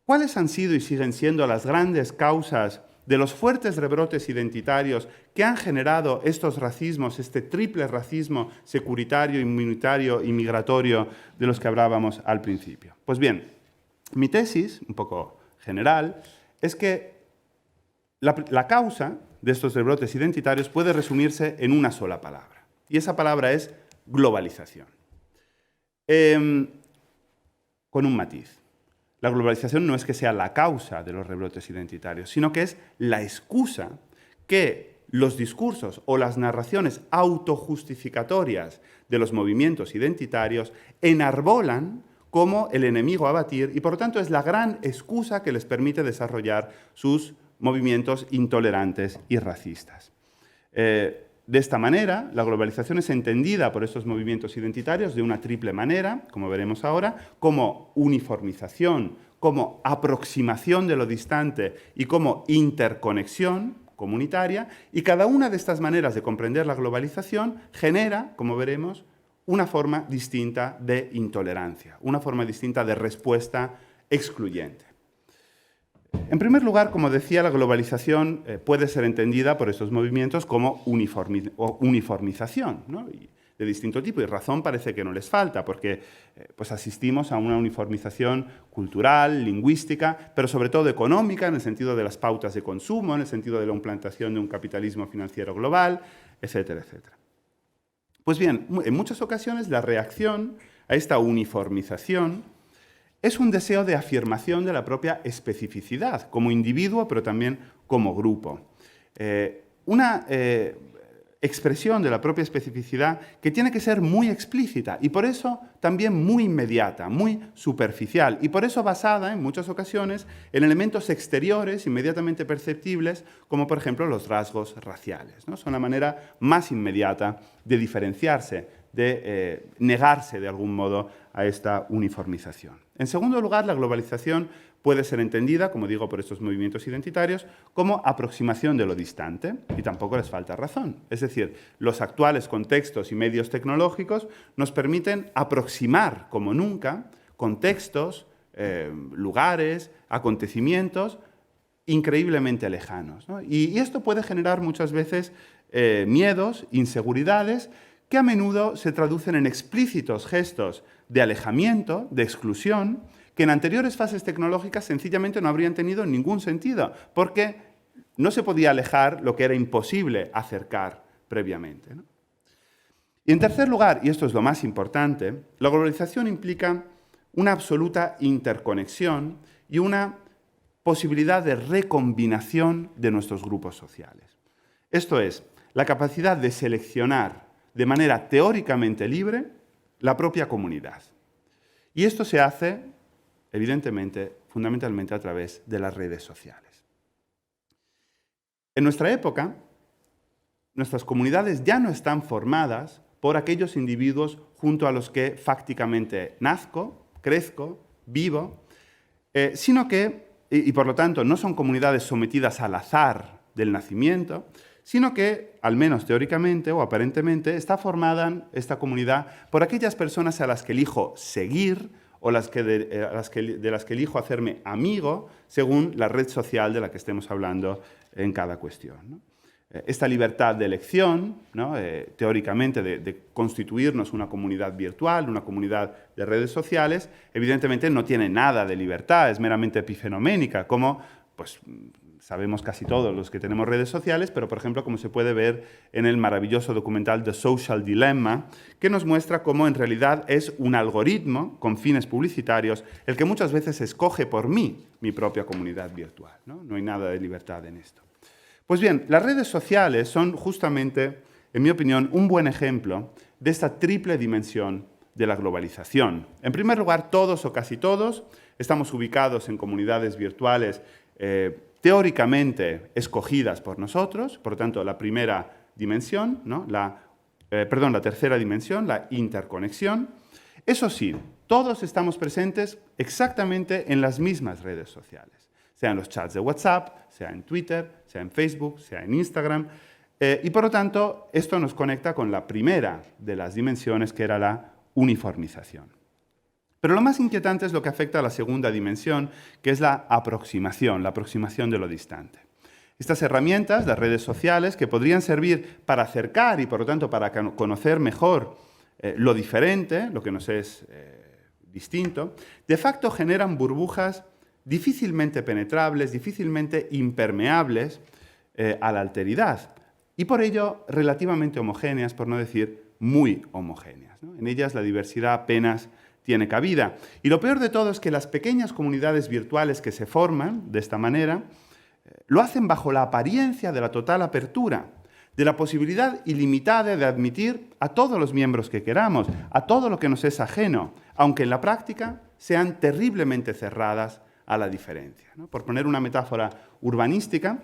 ¿cuáles han sido y siguen siendo las grandes causas de los fuertes rebrotes identitarios que han generado estos racismos, este triple racismo securitario, inmunitario y migratorio de los que hablábamos al principio? Pues bien, mi tesis, un poco general, es que la causa de estos rebrotes identitarios puede resumirse en una sola palabra, y esa palabra es globalización. Con un matiz. La globalización no es que sea la causa de los rebrotes identitarios, sino que es la excusa que los discursos o las narraciones autojustificatorias de los movimientos identitarios enarbolan como el enemigo a batir y, por lo tanto, es la gran excusa que les permite desarrollar sus movimientos intolerantes y racistas. De esta manera, la globalización es entendida por estos movimientos identitarios de una triple manera, como veremos ahora, como uniformización, como aproximación de lo distante y como interconexión comunitaria, y cada una de estas maneras de comprender la globalización genera, como veremos, una forma distinta de intolerancia, una forma distinta de respuesta excluyente. En primer lugar, como decía, la globalización puede ser entendida por estos movimientos como uniformización, ¿no? De distinto tipo, y razón parece que no les falta, porque pues asistimos a una uniformización cultural, lingüística, pero sobre todo económica, en el sentido de las pautas de consumo, en el sentido de la implantación de un capitalismo financiero global, etcétera, etcétera. Pues bien, en muchas ocasiones la reacción a esta uniformización es un deseo de afirmación de la propia especificidad, como individuo, pero también como grupo. Una expresión de la propia especificidad que tiene que ser muy explícita y por eso también muy inmediata, muy superficial y por eso basada en muchas ocasiones en elementos exteriores inmediatamente perceptibles, como por ejemplo los rasgos raciales, ¿no? Son la manera más inmediata de diferenciarse, de negarse de algún modo a esta uniformización. En segundo lugar, la globalización puede ser entendida, como digo, por estos movimientos identitarios, como aproximación de lo distante, y tampoco les falta razón. Es decir, los actuales contextos y medios tecnológicos nos permiten aproximar, como nunca, contextos, lugares, acontecimientos increíblemente lejanos, ¿no? Y esto puede generar muchas veces miedos, inseguridades, que a menudo se traducen en explícitos gestos de alejamiento, de exclusión, que en anteriores fases tecnológicas sencillamente no habrían tenido ningún sentido, porque no se podía alejar lo que era imposible acercar previamente, ¿no? Y en tercer lugar, y esto es lo más importante, la globalización implica una absoluta interconexión y una posibilidad de recombinación de nuestros grupos sociales. Esto es, la capacidad de seleccionar de manera teóricamente libre la propia comunidad. Y esto se hace, evidentemente, fundamentalmente a través de las redes sociales. En nuestra época, nuestras comunidades ya no están formadas por aquellos individuos junto a los que fácticamente nazco, crezco, vivo, sino que, y por lo tanto no son comunidades sometidas al azar del nacimiento, sino que, al menos teóricamente o aparentemente, está formada esta comunidad por aquellas personas a las que elijo seguir o de las que elijo hacerme amigo según la red social de la que estemos hablando en cada cuestión, ¿no? Esta libertad de elección, ¿no? Teóricamente de constituirnos una comunidad virtual, una comunidad de redes sociales, evidentemente no tiene nada de libertad, es meramente epifenoménica, como pues, sabemos casi todos los que tenemos redes sociales, pero por ejemplo como se puede ver en el maravilloso documental The Social Dilemma, que nos muestra cómo en realidad es un algoritmo con fines publicitarios el que muchas veces escoge por mí mi propia comunidad virtual, ¿no? No hay nada de libertad en esto. Pues bien, las redes sociales son justamente, en mi opinión, un buen ejemplo de esta triple dimensión de la globalización. En primer lugar, todos o casi todos estamos ubicados en comunidades virtuales teóricamente escogidas por nosotros, por lo tanto, la primera dimensión, ¿no? la tercera dimensión, la interconexión. Eso sí, todos estamos presentes exactamente en las mismas redes sociales. sea en los chats de WhatsApp, sea en Twitter, sea en Facebook, sea en Instagram. Y por lo tanto, esto nos conecta con la primera de las dimensiones, que era la uniformización. Pero lo más inquietante es lo que afecta a la segunda dimensión, que es la aproximación de lo distante. Estas herramientas, las redes sociales, que podrían servir para acercar y, por lo tanto, para conocer mejor lo diferente, lo que nos es distinto, de facto generan burbujas difícilmente penetrables, difícilmente impermeables a la alteridad, y por ello relativamente homogéneas, por no decir muy homogéneas, ¿no? En ellas la diversidad apenas tiene cabida. Y lo peor de todo es que las pequeñas comunidades virtuales que se forman de esta manera lo hacen bajo la apariencia de la total apertura, de la posibilidad ilimitada de admitir a todos los miembros que queramos, a todo lo que nos es ajeno, aunque en la práctica sean terriblemente cerradas a la diferencia, ¿no? Por poner una metáfora urbanística,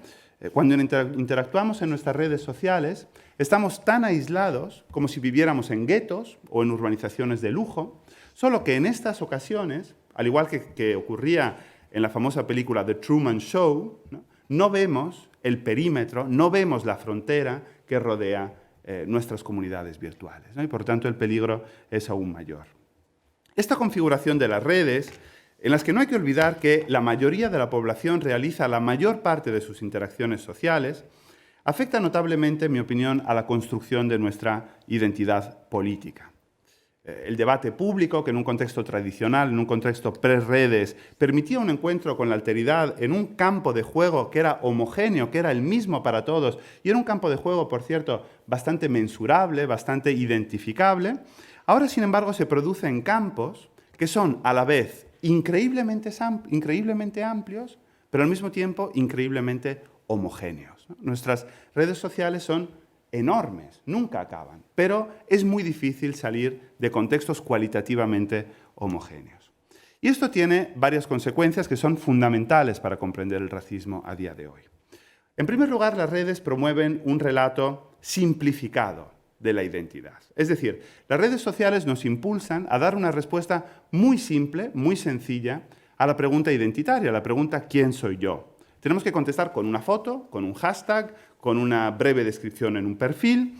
cuando interactuamos en nuestras redes sociales, estamos tan aislados como si viviéramos en guetos o en urbanizaciones de lujo, solo que en estas ocasiones, al igual que ocurría en la famosa película The Truman Show, no vemos el perímetro, no vemos la frontera que rodea nuestras comunidades virtuales, ¿no? Y por tanto el peligro es aún mayor. Esta configuración de las redes, en las que no hay que olvidar que la mayoría de la población realiza la mayor parte de sus interacciones sociales, afecta notablemente, en mi opinión, a la construcción de nuestra identidad política. El debate público, que en un contexto tradicional, en un contexto pre-redes, permitía un encuentro con la alteridad en un campo de juego que era homogéneo, que era el mismo para todos, y era un campo de juego, por cierto, bastante mensurable, bastante identificable, ahora, sin embargo, se produce en campos que son a la vez increíblemente amplios, pero al mismo tiempo increíblemente homogéneos, ¿no? Nuestras redes sociales son enormes, nunca acaban, pero es muy difícil salir de contextos cualitativamente homogéneos. Y esto tiene varias consecuencias que son fundamentales para comprender el racismo a día de hoy. En primer lugar, las redes promueven un relato simplificado de la identidad. Es decir, las redes sociales nos impulsan a dar una respuesta muy simple, muy sencilla, a la pregunta identitaria, a la pregunta ¿quién soy yo? Tenemos que contestar con una foto, con un hashtag, con una breve descripción en un perfil,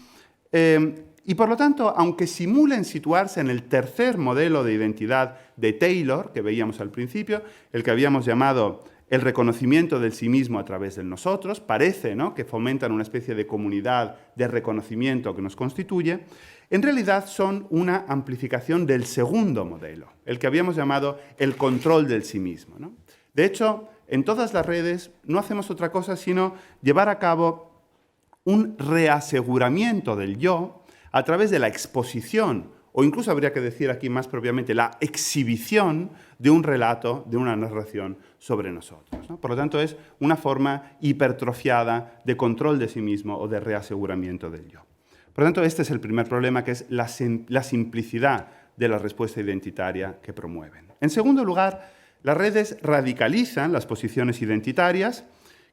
y por lo tanto, aunque simulen situarse en el tercer modelo de identidad de Taylor, que veíamos al principio, el que habíamos llamado el reconocimiento del sí mismo a través del nosotros, parece, ¿no?, que fomentan una especie de comunidad de reconocimiento que nos constituye, en realidad son una amplificación del segundo modelo, el que habíamos llamado el control del sí mismo, ¿no? De hecho, en todas las redes no hacemos otra cosa sino llevar a cabo un reaseguramiento del yo a través de la exposición, o incluso habría que decir aquí más propiamente la exhibición de un relato, de una narración sobre nosotros, ¿no? Por lo tanto, es una forma hipertrofiada de control de sí mismo o de reaseguramiento del yo. Por lo tanto, este es el primer problema, que es la simplicidad de la respuesta identitaria que promueven. En segundo lugar, las redes radicalizan las posiciones identitarias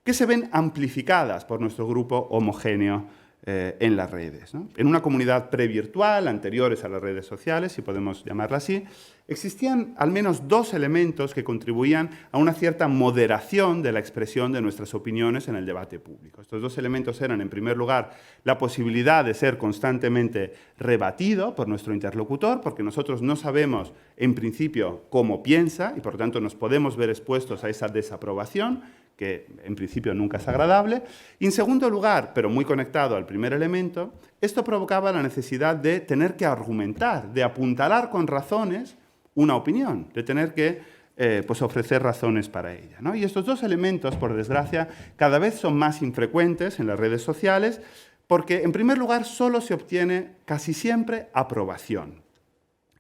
que se ven amplificadas por nuestro grupo homogéneo en las redes, ¿no? En una comunidad previrtual, anteriores a las redes sociales, si podemos llamarla así, existían al menos dos elementos que contribuían a una cierta moderación de la expresión de nuestras opiniones en el debate público. Estos dos elementos eran, en primer lugar, la posibilidad de ser constantemente rebatido por nuestro interlocutor, porque nosotros no sabemos, en principio, cómo piensa, y por lo tanto nos podemos ver expuestos a esa desaprobación, que en principio nunca es agradable. Y en segundo lugar, pero muy conectado al primer elemento, esto provocaba la necesidad de tener que argumentar, de apuntalar con razones una opinión, de tener que pues ofrecer razones para ella, ¿no? Y estos dos elementos, por desgracia, cada vez son más infrecuentes en las redes sociales porque, en primer lugar, solo se obtiene casi siempre aprobación,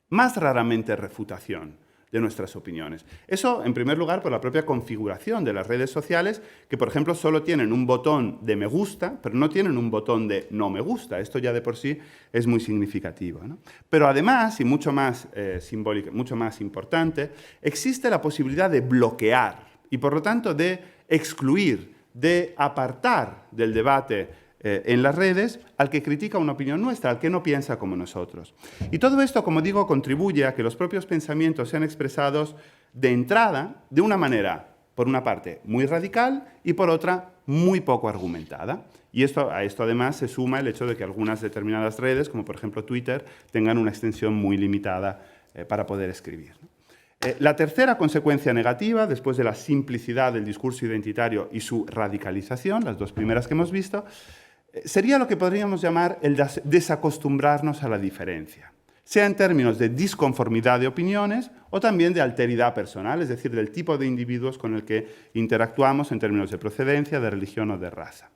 más raramente refutación de nuestras opiniones. Eso, en primer lugar, por la propia configuración de las redes sociales, que, por ejemplo, solo tienen un botón de me gusta, pero no tienen un botón de no me gusta. Esto ya de por sí es muy significativo, ¿no? Pero además, y mucho más simbólico, mucho más importante, existe la posibilidad de bloquear y, por lo tanto, de excluir, de apartar del debate en las redes al que critica una opinión nuestra, al que no piensa como nosotros. Y todo esto, como digo, contribuye a que los propios pensamientos sean expresados de entrada de una manera por una parte muy radical y por otra muy poco argumentada. Y a esto además se suma el hecho de que algunas determinadas redes, como por ejemplo Twitter, tengan una extensión muy limitada para poder escribir. La tercera consecuencia negativa, después de la simplicidad del discurso identitario y su radicalización, las dos primeras que hemos visto, sería lo que podríamos llamar el desacostumbrarnos a la diferencia, sea en términos de disconformidad de opiniones o también de alteridad personal, es decir, del tipo de individuos con el que interactuamos en términos de procedencia, de religión o de raza.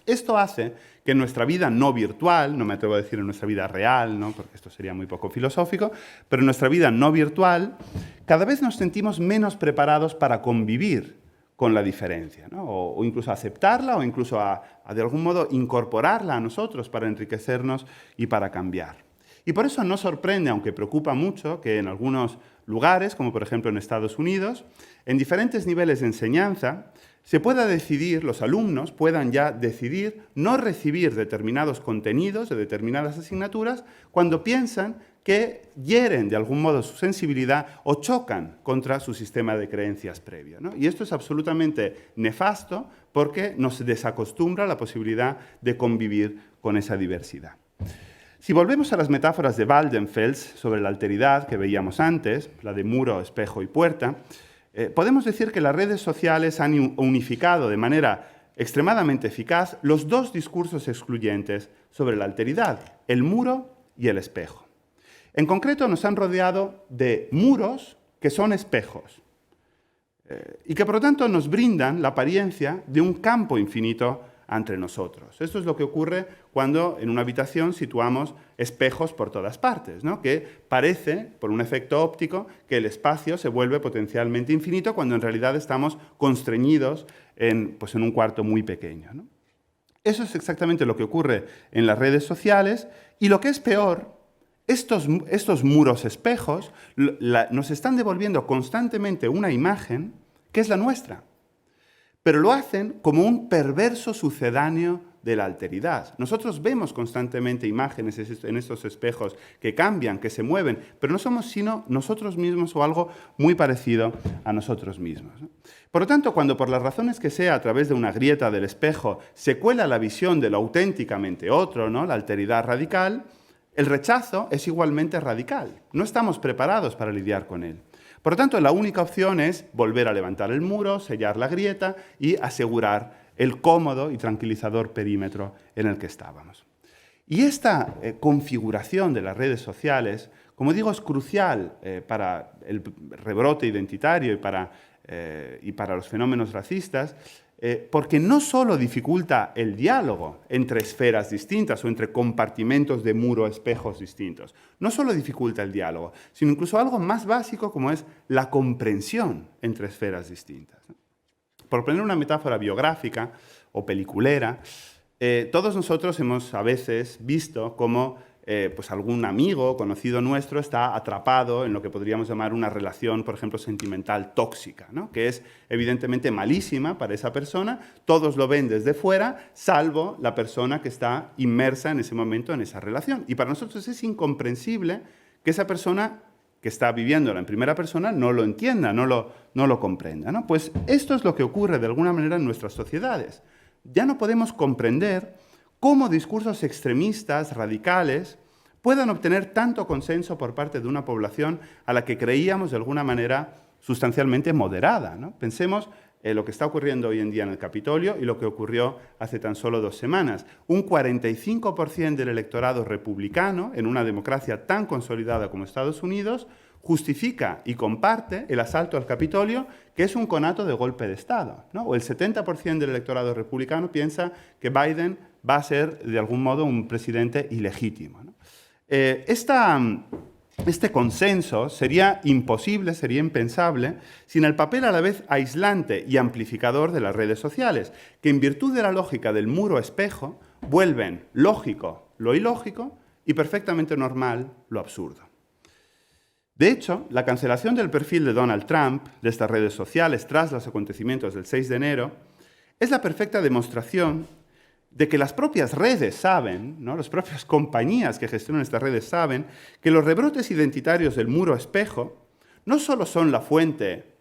Esto hace que en nuestra vida no virtual, no me atrevo a decir en nuestra vida real, ¿no? Porque esto sería muy poco filosófico, pero en nuestra vida no virtual, cada vez nos sentimos menos preparados para convivir con la diferencia, ¿no? o incluso aceptarla, o incluso a de algún modo incorporarla a nosotros para enriquecernos y para cambiar. Y por eso no sorprende, aunque preocupa mucho, que en algunos lugares, como por ejemplo en Estados Unidos, en diferentes niveles de enseñanza, se pueda decidir, los alumnos puedan ya decidir no recibir determinados contenidos de determinadas asignaturas cuando piensan que hieren de algún modo su sensibilidad o chocan contra su sistema de creencias previo, ¿no? Y esto es absolutamente nefasto porque nos desacostumbra a la posibilidad de convivir con esa diversidad. Si volvemos a las metáforas de Waldenfels sobre la alteridad que veíamos antes, la de muro, espejo y puerta, podemos decir que las redes sociales han unificado de manera extremadamente eficaz los dos discursos excluyentes sobre la alteridad, el muro y el espejo. En concreto, nos han rodeado de muros que son espejos y que, por lo tanto, nos brindan la apariencia de un campo infinito entre nosotros. Esto es lo que ocurre cuando en una habitación situamos espejos por todas partes, ¿no? Que parece, por un efecto óptico, que el espacio se vuelve potencialmente infinito cuando en realidad estamos constreñidos en un cuarto muy pequeño, ¿no? Eso es exactamente lo que ocurre en las redes sociales y lo que es peor, estos muros espejos nos están devolviendo constantemente una imagen que es la nuestra, pero lo hacen como un perverso sucedáneo de la alteridad. Nosotros vemos constantemente imágenes en estos espejos que cambian, que se mueven, pero no somos sino nosotros mismos o algo muy parecido a nosotros mismos, ¿no? Por lo tanto, cuando por las razones que sea, a través de una grieta del espejo, se cuela la visión de lo auténticamente otro, ¿no? La alteridad radical, el rechazo es igualmente radical. No estamos preparados para lidiar con él. Por lo tanto, la única opción es volver a levantar el muro, sellar la grieta y asegurar el cómodo y tranquilizador perímetro en el que estábamos. Y esta configuración de las redes sociales, como digo, es crucial para el rebrote identitario y para los fenómenos racistas, porque no solo dificulta el diálogo entre esferas distintas o entre compartimentos de muro, espejos distintos, no solo dificulta el diálogo, sino incluso algo más básico como es la comprensión entre esferas distintas. Por poner una metáfora biográfica o peliculera, todos nosotros hemos a veces visto cómo algún amigo conocido nuestro está atrapado en lo que podríamos llamar una relación, por ejemplo, sentimental tóxica, ¿no? Que es evidentemente malísima para esa persona, todos lo ven desde fuera, salvo la persona que está inmersa en ese momento en esa relación. Y para nosotros es incomprensible que esa persona que está viviéndola en primera persona no lo entienda, no lo comprenda, ¿no? Pues esto es lo que ocurre de alguna manera en nuestras sociedades. Ya no podemos comprender cómo discursos extremistas, radicales, puedan obtener tanto consenso por parte de una población a la que creíamos de alguna manera sustancialmente moderada, ¿no? Pensemos en lo que está ocurriendo hoy en día en el Capitolio y lo que ocurrió hace tan solo 2 semanas. Un 45% del electorado republicano, en una democracia tan consolidada como Estados Unidos, justifica y comparte el asalto al Capitolio, que es un conato de golpe de Estado, ¿no? O el 70% del electorado republicano piensa que Biden va a ser, de algún modo, un presidente ilegítimo, ¿no? Este consenso sería imposible, sería impensable, sin el papel a la vez aislante y amplificador de las redes sociales, que en virtud de la lógica del muro espejo, vuelven lógico lo ilógico y perfectamente normal lo absurdo. De hecho, la cancelación del perfil de Donald Trump de estas redes sociales tras los acontecimientos del 6 de enero es la perfecta demostración de que las propias redes saben, ¿no? Las propias compañías que gestionan estas redes saben que los rebrotes identitarios del muro espejo no solo son la fuente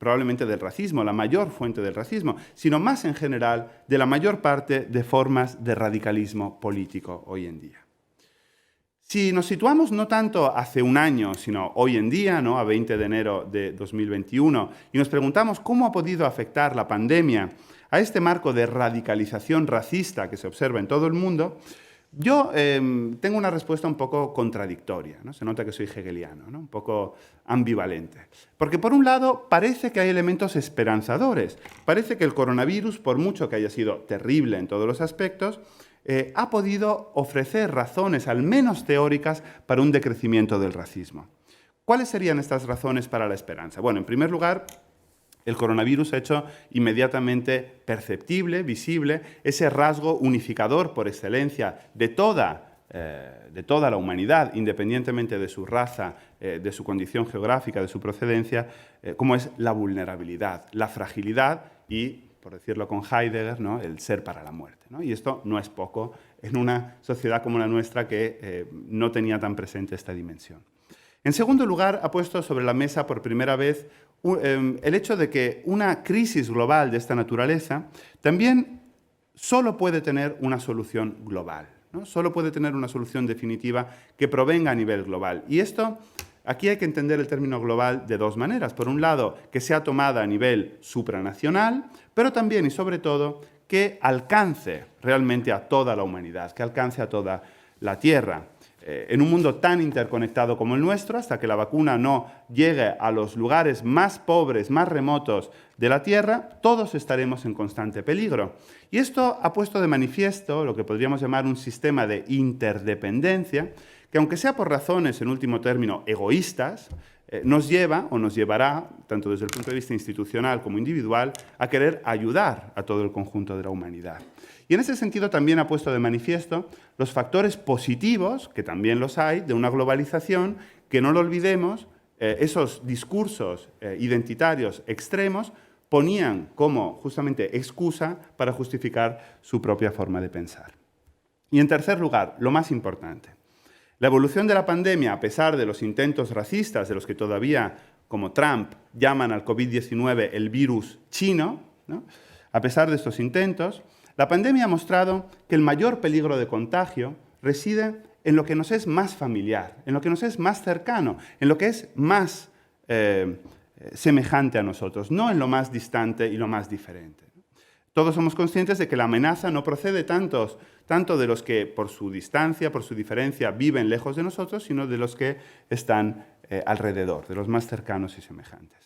probablemente del racismo, la mayor fuente del racismo, sino más en general de la mayor parte de formas de radicalismo político hoy en día. Si nos situamos no tanto hace un año, sino hoy en día, ¿no?, a 20 de enero de 2021, y nos preguntamos cómo ha podido afectar la pandemia a este marco de radicalización racista que se observa en todo el mundo, yo tengo una respuesta un poco contradictoria, ¿no? Se nota que soy hegeliano, ¿no?, un poco ambivalente. Porque por un lado parece que hay elementos esperanzadores. Parece que el coronavirus, por mucho que haya sido terrible en todos los aspectos, ha podido ofrecer razones, al menos teóricas, para un decrecimiento del racismo. ¿Cuáles serían estas razones para la esperanza? Bueno, en primer lugar, el coronavirus ha hecho inmediatamente perceptible, visible, ese rasgo unificador por excelencia de toda la humanidad, independientemente de su raza, de su condición geográfica, de su procedencia, como es la vulnerabilidad, la fragilidad y, por decirlo con Heidegger, ¿no?, el ser para la muerte, ¿no? Y esto no es poco en una sociedad como la nuestra que no tenía tan presente esta dimensión. En segundo lugar, ha puesto sobre la mesa por primera vez el hecho de que una crisis global de esta naturaleza también solo puede tener una solución global, ¿no? Solo puede tener una solución definitiva que provenga a nivel global. Y esto, aquí hay que entender el término global de dos maneras. Por un lado, que sea tomada a nivel supranacional, pero también y sobre todo que alcance realmente a toda la humanidad, que alcance a toda la Tierra. En un mundo tan interconectado como el nuestro, hasta que la vacuna no llegue a los lugares más pobres, más remotos de la Tierra, todos estaremos en constante peligro. Y esto ha puesto de manifiesto lo que podríamos llamar un sistema de interdependencia, que aunque sea por razones, en último término, egoístas, nos lleva o nos llevará, tanto desde el punto de vista institucional como individual, a querer ayudar a todo el conjunto de la humanidad. Y en ese sentido también ha puesto de manifiesto los factores positivos, que también los hay, de una globalización que, no lo olvidemos, esos discursos identitarios extremos ponían como justamente excusa para justificar su propia forma de pensar. Y en tercer lugar, lo más importante, la evolución de la pandemia, a pesar de los intentos racistas de los que todavía, como Trump, llaman al COVID-19 el virus chino, ¿no?, a pesar de estos intentos, la pandemia ha mostrado que el mayor peligro de contagio reside en lo que nos es más familiar, en lo que nos es más cercano, en lo que es más semejante a nosotros, no en lo más distante y lo más diferente. Todos somos conscientes de que la amenaza no procede tanto de los que por su distancia, por su diferencia, viven lejos de nosotros, sino de los que están alrededor, de los más cercanos y semejantes.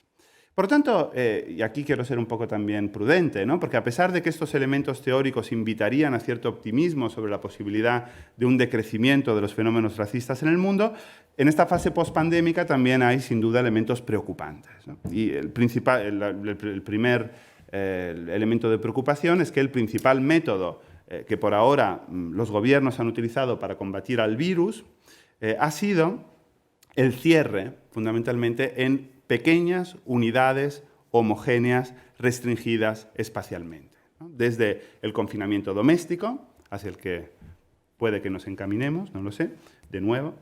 Por lo tanto, y aquí quiero ser un poco también prudente, ¿no?, porque a pesar de que estos elementos teóricos invitarían a cierto optimismo sobre la posibilidad de un decrecimiento de los fenómenos racistas en el mundo, en esta fase pospandémica también hay sin duda elementos preocupantes, ¿no? Y el primer elemento de preocupación es que el principal método que por ahora los gobiernos han utilizado para combatir al virus ha sido el cierre, fundamentalmente, en pequeñas unidades homogéneas restringidas espacialmente, ¿no?, desde el confinamiento doméstico, hacia el que puede que nos encaminemos, no lo sé, de nuevo,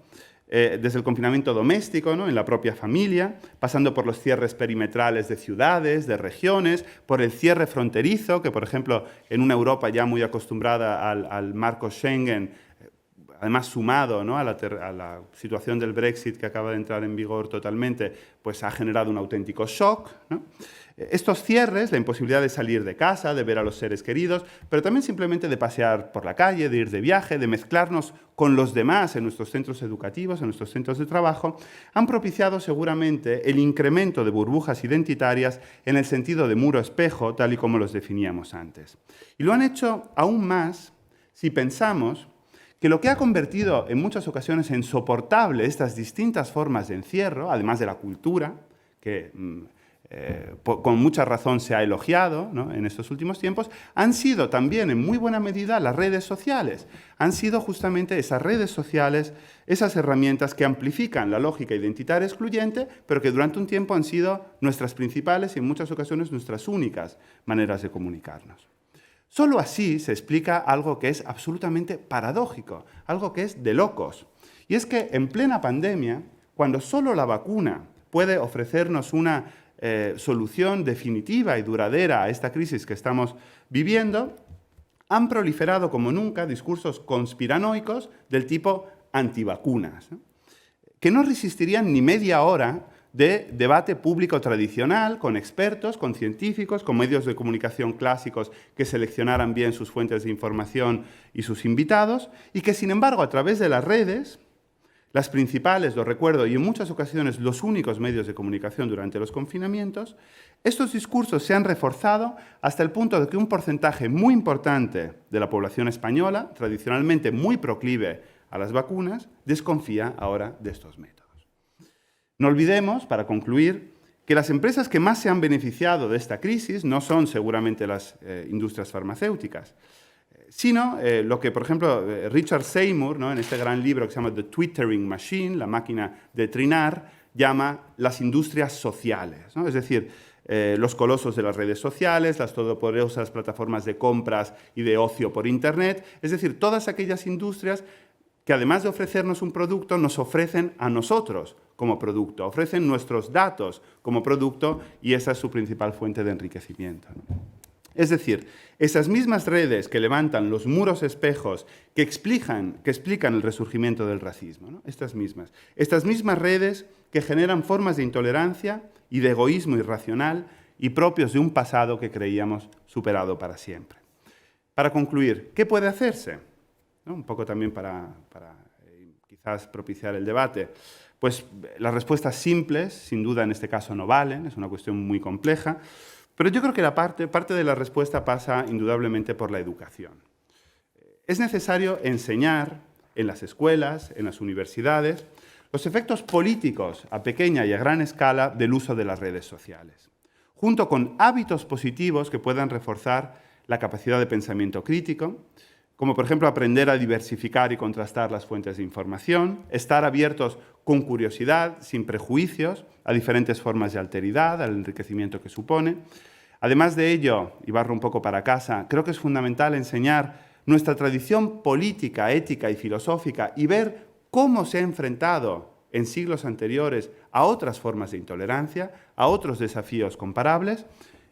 desde el confinamiento doméstico, ¿no?, en la propia familia, pasando por los cierres perimetrales de ciudades, de regiones, por el cierre fronterizo, que por ejemplo en una Europa ya muy acostumbrada al marco Schengen, además sumado, ¿no?, a la situación del Brexit que acaba de entrar en vigor totalmente, pues ha generado un auténtico shock, ¿no? Estos cierres, la imposibilidad de salir de casa, de ver a los seres queridos, pero también simplemente de pasear por la calle, de ir de viaje, de mezclarnos con los demás en nuestros centros educativos, en nuestros centros de trabajo, han propiciado seguramente el incremento de burbujas identitarias en el sentido de muro espejo, tal y como los definíamos antes. Y lo han hecho aún más si pensamos que lo que ha convertido en muchas ocasiones en soportable estas distintas formas de encierro, además de la cultura, que con mucha razón se ha elogiado, ¿no?, en estos últimos tiempos, han sido también en muy buena medida las redes sociales. Han sido justamente esas redes sociales, esas herramientas que amplifican la lógica identitaria excluyente, pero que durante un tiempo han sido nuestras principales y en muchas ocasiones nuestras únicas maneras de comunicarnos. Solo así se explica algo que es absolutamente paradójico, algo que es de locos. Y es que en plena pandemia, cuando solo la vacuna puede ofrecernos una solución definitiva y duradera a esta crisis que estamos viviendo, han proliferado como nunca discursos conspiranoicos del tipo antivacunas, ¿no? Que no resistirían ni media hora de debate público tradicional, con expertos, con científicos, con medios de comunicación clásicos que seleccionaran bien sus fuentes de información y sus invitados, y que, sin embargo, a través de las redes, las principales, lo recuerdo, y en muchas ocasiones los únicos medios de comunicación durante los confinamientos, estos discursos se han reforzado hasta el punto de que un porcentaje muy importante de la población española, tradicionalmente muy proclive a las vacunas, desconfía ahora de estos métodos. No olvidemos, para concluir, que las empresas que más se han beneficiado de esta crisis no son seguramente las industrias farmacéuticas, sino lo que, por ejemplo, Richard Seymour, ¿no?, en este gran libro que se llama The Twittering Machine, la máquina de trinar, llama las industrias sociales, ¿no? Es decir, los colosos de las redes sociales, las todopoderosas plataformas de compras y de ocio por Internet, es decir, todas aquellas industrias que además de ofrecernos un producto, nos ofrecen a nosotros como producto, ofrecen nuestros datos como producto y esa es su principal fuente de enriquecimiento, ¿no? Es decir, esas mismas redes que levantan los muros espejos que explican el resurgimiento del racismo, ¿no? Estas mismas redes que generan formas de intolerancia y de egoísmo irracional y propios de un pasado que creíamos superado para siempre. Para concluir, ¿qué puede hacerse? ¿No? Un poco también para quizás propiciar el debate. Pues las respuestas simples, sin duda en este caso no valen, es una cuestión muy compleja, pero yo creo que parte de la respuesta pasa indudablemente por la educación. Es necesario enseñar en las escuelas, en las universidades, los efectos políticos a pequeña y a gran escala del uso de las redes sociales, junto con hábitos positivos que puedan reforzar la capacidad de pensamiento crítico, como por ejemplo aprender a diversificar y contrastar las fuentes de información, estar abiertos con curiosidad, sin prejuicios, a diferentes formas de alteridad, al enriquecimiento que supone. Además de ello, y barro un poco para casa, creo que es fundamental enseñar nuestra tradición política, ética y filosófica y ver cómo se ha enfrentado en siglos anteriores a otras formas de intolerancia, a otros desafíos comparables,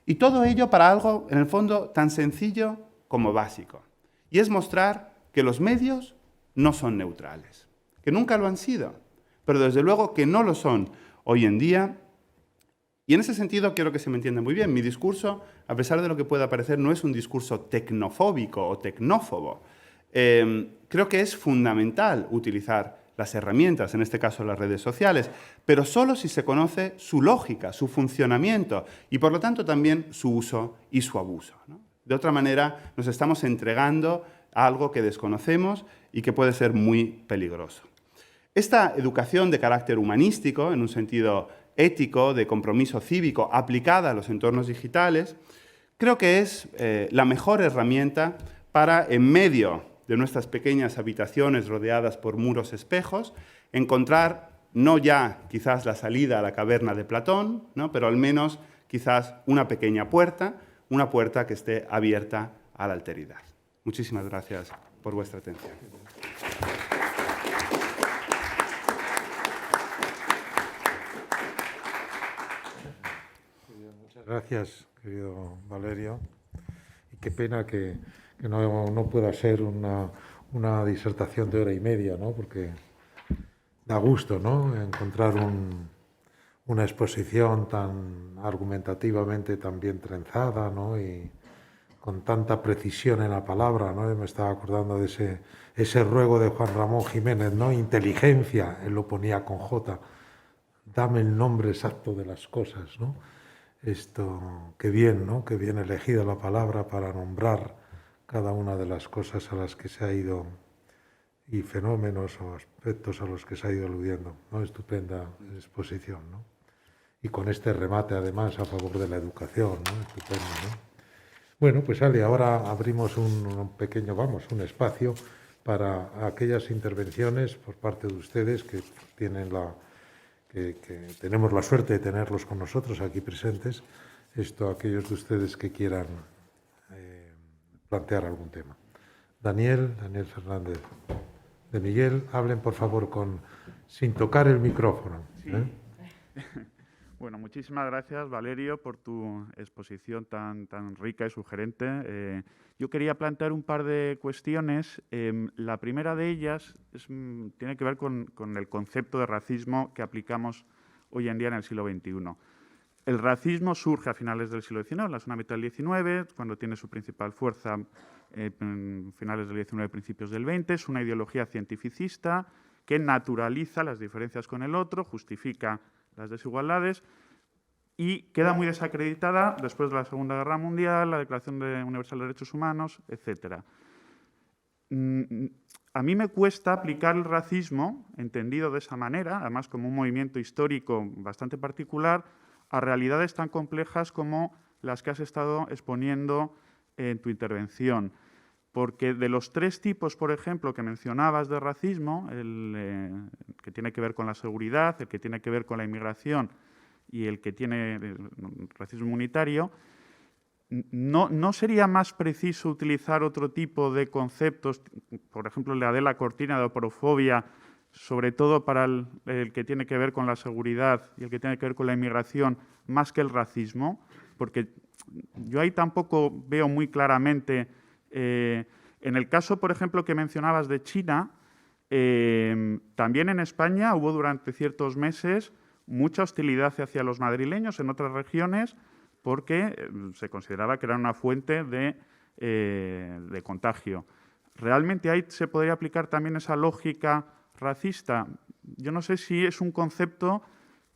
y todo ello para algo, en el fondo, tan sencillo como básico. Y es mostrar que los medios no son neutrales, que nunca lo han sido, pero desde luego que no lo son hoy en día. Y en ese sentido quiero que se me entienda muy bien. Mi discurso, a pesar de lo que pueda parecer, no es un discurso tecnofóbico o tecnófobo. Creo que es fundamental utilizar las herramientas, en este caso las redes sociales, pero solo si se conoce su lógica, su funcionamiento y por lo tanto también su uso y su abuso, ¿no? De otra manera, nos estamos entregando a algo que desconocemos y que puede ser muy peligroso. Esta educación de carácter humanístico, en un sentido ético, de compromiso cívico, aplicada a los entornos digitales, creo que es la mejor herramienta para, en medio de nuestras pequeñas habitaciones rodeadas por muros espejos, encontrar no ya quizás la salida a la caverna de Platón, ¿no?, pero al menos quizás una pequeña puerta, una puerta que esté abierta a la alteridad. Muchísimas gracias por vuestra atención. Muchas gracias, querido Valerio. Y qué pena que no pueda ser una disertación de hora y media, ¿no? Porque da gusto, ¿no?, encontrar una exposición tan argumentativamente tan bien trenzada, ¿no?, y con tanta precisión en la palabra, ¿no? Y me estaba acordando de ese ruego de Juan Ramón Jiménez, ¿no? Inteligencia, él lo ponía con J, dame el nombre exacto de las cosas, ¿no? Esto, qué bien, ¿no?, qué bien elegida la palabra para nombrar cada una de las cosas a las que se ha ido y fenómenos o aspectos a los que se ha ido aludiendo, ¿no? Estupenda exposición, ¿no? Y con este remate, además, a favor de la educación, ¿no? Estupendo, ¿no? Bueno, pues Ale, ahora abrimos un espacio para aquellas intervenciones por parte de ustedes que tienen que tenemos la suerte de tenerlos con nosotros aquí presentes, aquellos de ustedes que quieran plantear algún tema. Daniel Fernández, de Miguel, hablen por favor sin tocar el micrófono. ¿Eh? Bueno, muchísimas gracias, Valerio, por tu exposición tan rica y sugerente. Yo quería plantear un par de cuestiones. La primera de ellas tiene que ver con el concepto de racismo que aplicamos hoy en día en el siglo XXI. El racismo surge a finales del siglo XIX, en la segunda mitad del XIX, cuando tiene su principal fuerza en finales del XIX, principios del XX. Es una ideología cientificista que naturaliza las diferencias con el otro, justifica las desigualdades y queda muy desacreditada después de la Segunda Guerra Mundial, la Declaración Universal de Derechos Humanos, etc. A mí me cuesta aplicar el racismo, entendido de esa manera, además como un movimiento histórico bastante particular, a realidades tan complejas como las que has estado exponiendo en tu intervención. Porque de los tres tipos, por ejemplo, que mencionabas de racismo, el que tiene que ver con la seguridad, el que tiene que ver con la inmigración y el que tiene racismo inmunitario, ¿no sería más preciso utilizar otro tipo de conceptos, por ejemplo, la de la cortina de oporofobia, sobre todo para el que tiene que ver con la seguridad y el que tiene que ver con la inmigración, más que el racismo? Porque yo ahí tampoco veo muy claramente. En el caso, por ejemplo, que mencionabas de China, también en España hubo durante ciertos meses mucha hostilidad hacia los madrileños en otras regiones porque se consideraba que era una fuente de contagio. ¿Realmente ahí se podría aplicar también esa lógica racista? Yo no sé si es un concepto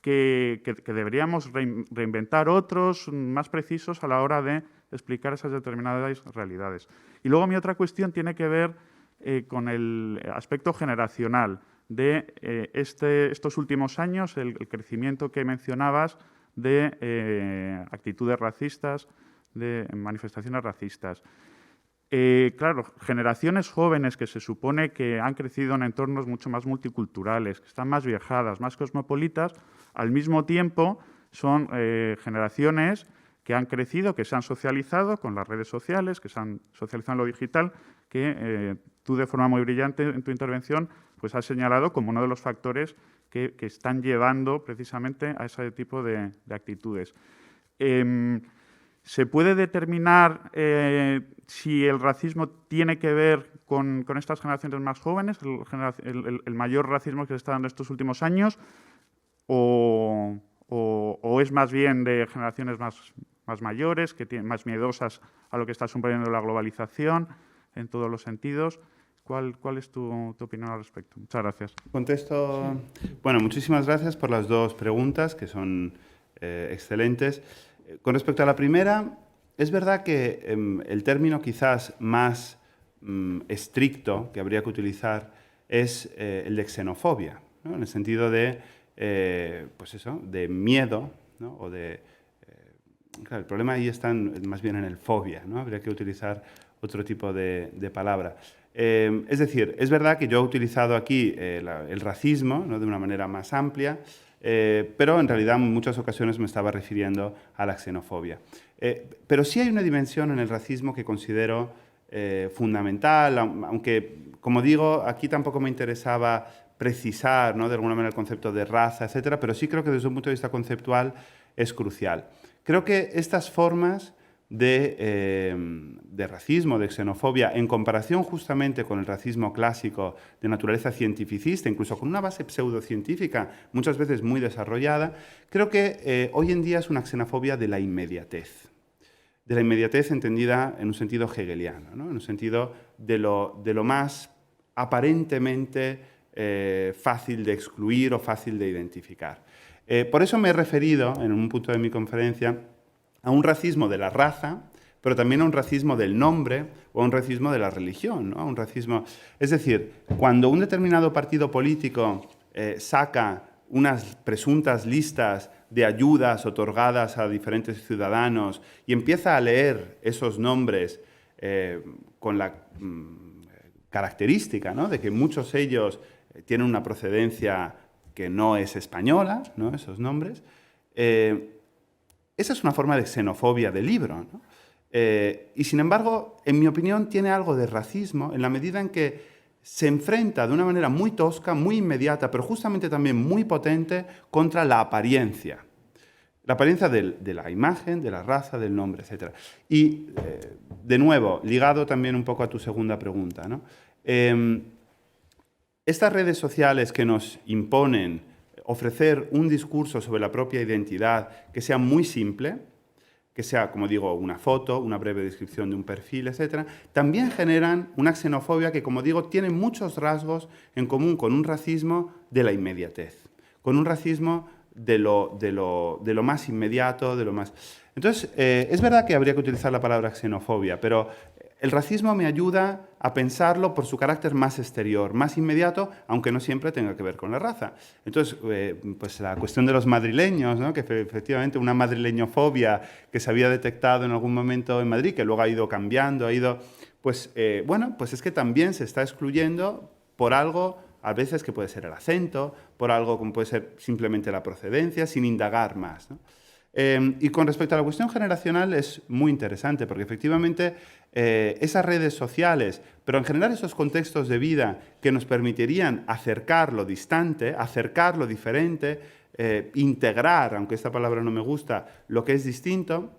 que deberíamos reinventar otros más precisos a la hora de explicar esas determinadas realidades. Y luego mi otra cuestión tiene que ver con el aspecto generacional de estos últimos años, el crecimiento que mencionabas de actitudes racistas, de manifestaciones racistas. Claro, generaciones jóvenes que se supone que han crecido en entornos mucho más multiculturales, que están más viajadas, más cosmopolitas, al mismo tiempo son generaciones que han crecido, que se han socializado con las redes sociales, que se han socializado en lo digital, que tú de forma muy brillante en tu intervención pues has señalado como uno de los factores que están llevando precisamente a ese tipo de actitudes. ¿Se puede determinar si el racismo tiene que ver con estas generaciones más jóvenes, el mayor racismo que se está dando estos últimos años, o es más bien de generaciones más mayores, más miedosas a lo que está suponiendo la globalización en todos los sentidos? ¿Cuál es tu opinión al respecto? Muchas gracias. Contesto. Bueno, muchísimas gracias por las dos preguntas, que son excelentes. Con respecto a la primera, es verdad que el término quizás más estricto que habría que utilizar es el de xenofobia, ¿no? En el sentido de, pues eso, de miedo, ¿no? O de, claro, el problema ahí está más bien en el fobia, ¿no? Habría que utilizar otro tipo de palabra. Es decir, es verdad que yo he utilizado aquí el racismo, ¿no? De una manera más amplia, pero en realidad en muchas ocasiones me estaba refiriendo a la xenofobia. Pero sí hay una dimensión en el racismo que considero fundamental, aunque, como digo, aquí tampoco me interesaba precisar, ¿no? De alguna manera el concepto de raza, etcétera, pero sí creo que desde un punto de vista conceptual es crucial. Creo que estas formas de racismo, de xenofobia, en comparación justamente con el racismo clásico de naturaleza cientificista, incluso con una base pseudocientífica muchas veces muy desarrollada, creo que hoy en día es una xenofobia de la inmediatez entendida en un sentido hegeliano, ¿no? En un sentido de lo más aparentemente fácil de excluir o fácil de identificar. Por eso me he referido en un punto de mi conferencia a un racismo de la raza, pero también a un racismo del nombre o a un racismo de la religión, ¿no? Un racismo, es decir, cuando un determinado partido político saca unas presuntas listas de ayudas otorgadas a diferentes ciudadanos y empieza a leer esos nombres con la característica, ¿no? De que muchos de ellos tienen una procedencia que no es española, ¿no? Esos nombres. Esa es una forma de xenofobia del libro, ¿no? Y sin embargo, en mi opinión, tiene algo de racismo en la medida en que se enfrenta de una manera muy tosca, muy inmediata, pero justamente también muy potente contra la apariencia. La apariencia de la imagen, de la raza, del nombre, etc. Y, de nuevo, ligado también un poco a tu segunda pregunta, ¿no? Estas redes sociales que nos imponen ofrecer un discurso sobre la propia identidad que sea muy simple, que sea, como digo, una foto, una breve descripción de un perfil, etc., también generan una xenofobia que, como digo, tiene muchos rasgos en común con un racismo de la inmediatez, con un racismo de lo más inmediato, de lo más... Entonces, es verdad que habría que utilizar la palabra xenofobia, pero el racismo me ayuda a pensarlo por su carácter más exterior, más inmediato, aunque no siempre tenga que ver con la raza. Entonces, pues la cuestión de los madrileños, ¿no? Que efectivamente una madrileñofobia que se había detectado en algún momento en Madrid, que luego ha ido cambiando, ha ido... Pues, bueno, pues es que también se está excluyendo por algo, a veces que puede ser el acento, por algo como puede ser simplemente la procedencia, sin indagar más, ¿no? Y con respecto a la cuestión generacional es muy interesante, porque efectivamente esas redes sociales, pero en general esos contextos de vida que nos permitirían acercar lo distante, acercar lo diferente, integrar, aunque esta palabra no me gusta, lo que es distinto,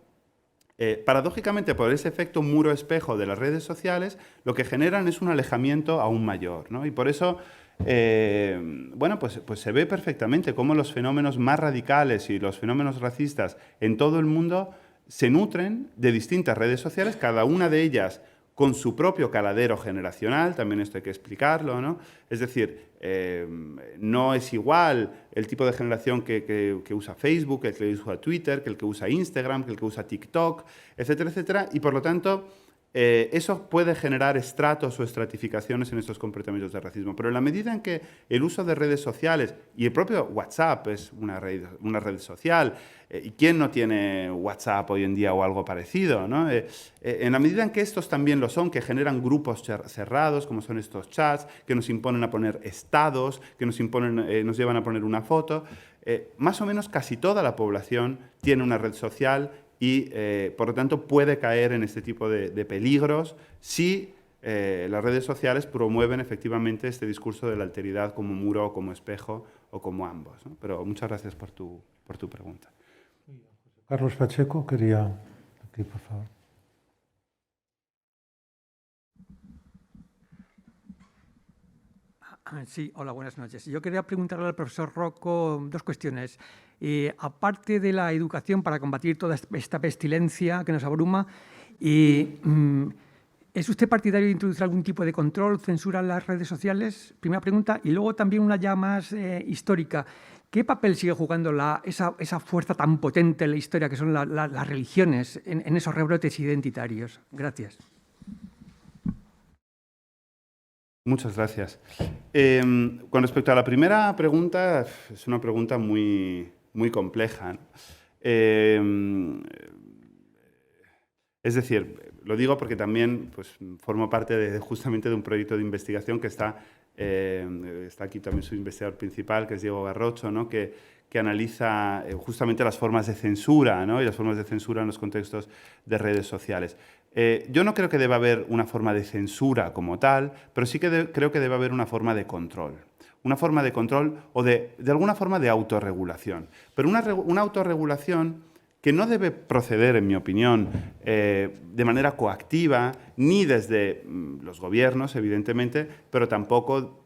paradójicamente, por ese efecto muro-espejo de las redes sociales, lo que generan es un alejamiento aún mayor, ¿no? Y por eso, bueno, pues se ve perfectamente cómo los fenómenos más radicales y los fenómenos racistas en todo el mundo se nutren de distintas redes sociales, cada una de ellas con su propio caladero generacional, también esto hay que explicarlo, ¿no? Es decir, no es igual el tipo de generación que usa Facebook, el que usa Twitter, que el que usa Instagram, que el que usa TikTok, etcétera, etcétera, y por lo tanto eso puede generar estratos o estratificaciones en estos comportamientos de racismo. Pero en la medida en que el uso de redes sociales, y el propio WhatsApp es una red social, ¿y quién no tiene WhatsApp hoy en día o algo parecido, ¿no? En la medida en que estos también lo son, que generan grupos cerrados, como son estos chats, que nos imponen a poner estados, que nos llevan a poner una foto, más o menos casi toda la población tiene una red social y, por lo tanto, puede caer en este tipo de peligros si las redes sociales promueven efectivamente este discurso de la alteridad como muro o como espejo o como ambos, ¿no? Pero muchas gracias por tu pregunta. Carlos Pacheco quería... Aquí, por favor. Sí, hola, buenas noches. Yo quería preguntarle al profesor Rocco dos cuestiones. Aparte de la educación para combatir toda esta pestilencia que nos abruma, ¿es usted partidario de introducir algún tipo de control, censura en las redes sociales? Primera pregunta. Y luego también una ya más histórica. ¿Qué papel sigue jugando esa fuerza tan potente en la historia que son las religiones en esos rebrotes identitarios? Gracias. Muchas gracias. Con respecto a la primera pregunta, es una pregunta muy, muy compleja, ¿no? Es decir, lo digo porque también pues, formo parte justamente de un proyecto de investigación que está aquí también su investigador principal, que es Diego Garrocho, ¿no? que analiza justamente las formas de censura, ¿no? Y las formas de censura en los contextos de redes sociales. Yo no creo que deba haber una forma de censura como tal, pero sí que creo que debe haber una forma de control. Una forma de control o de alguna forma de autorregulación. Pero una autorregulación que no debe proceder, en mi opinión, de manera coactiva, ni desde los gobiernos, evidentemente, pero tampoco,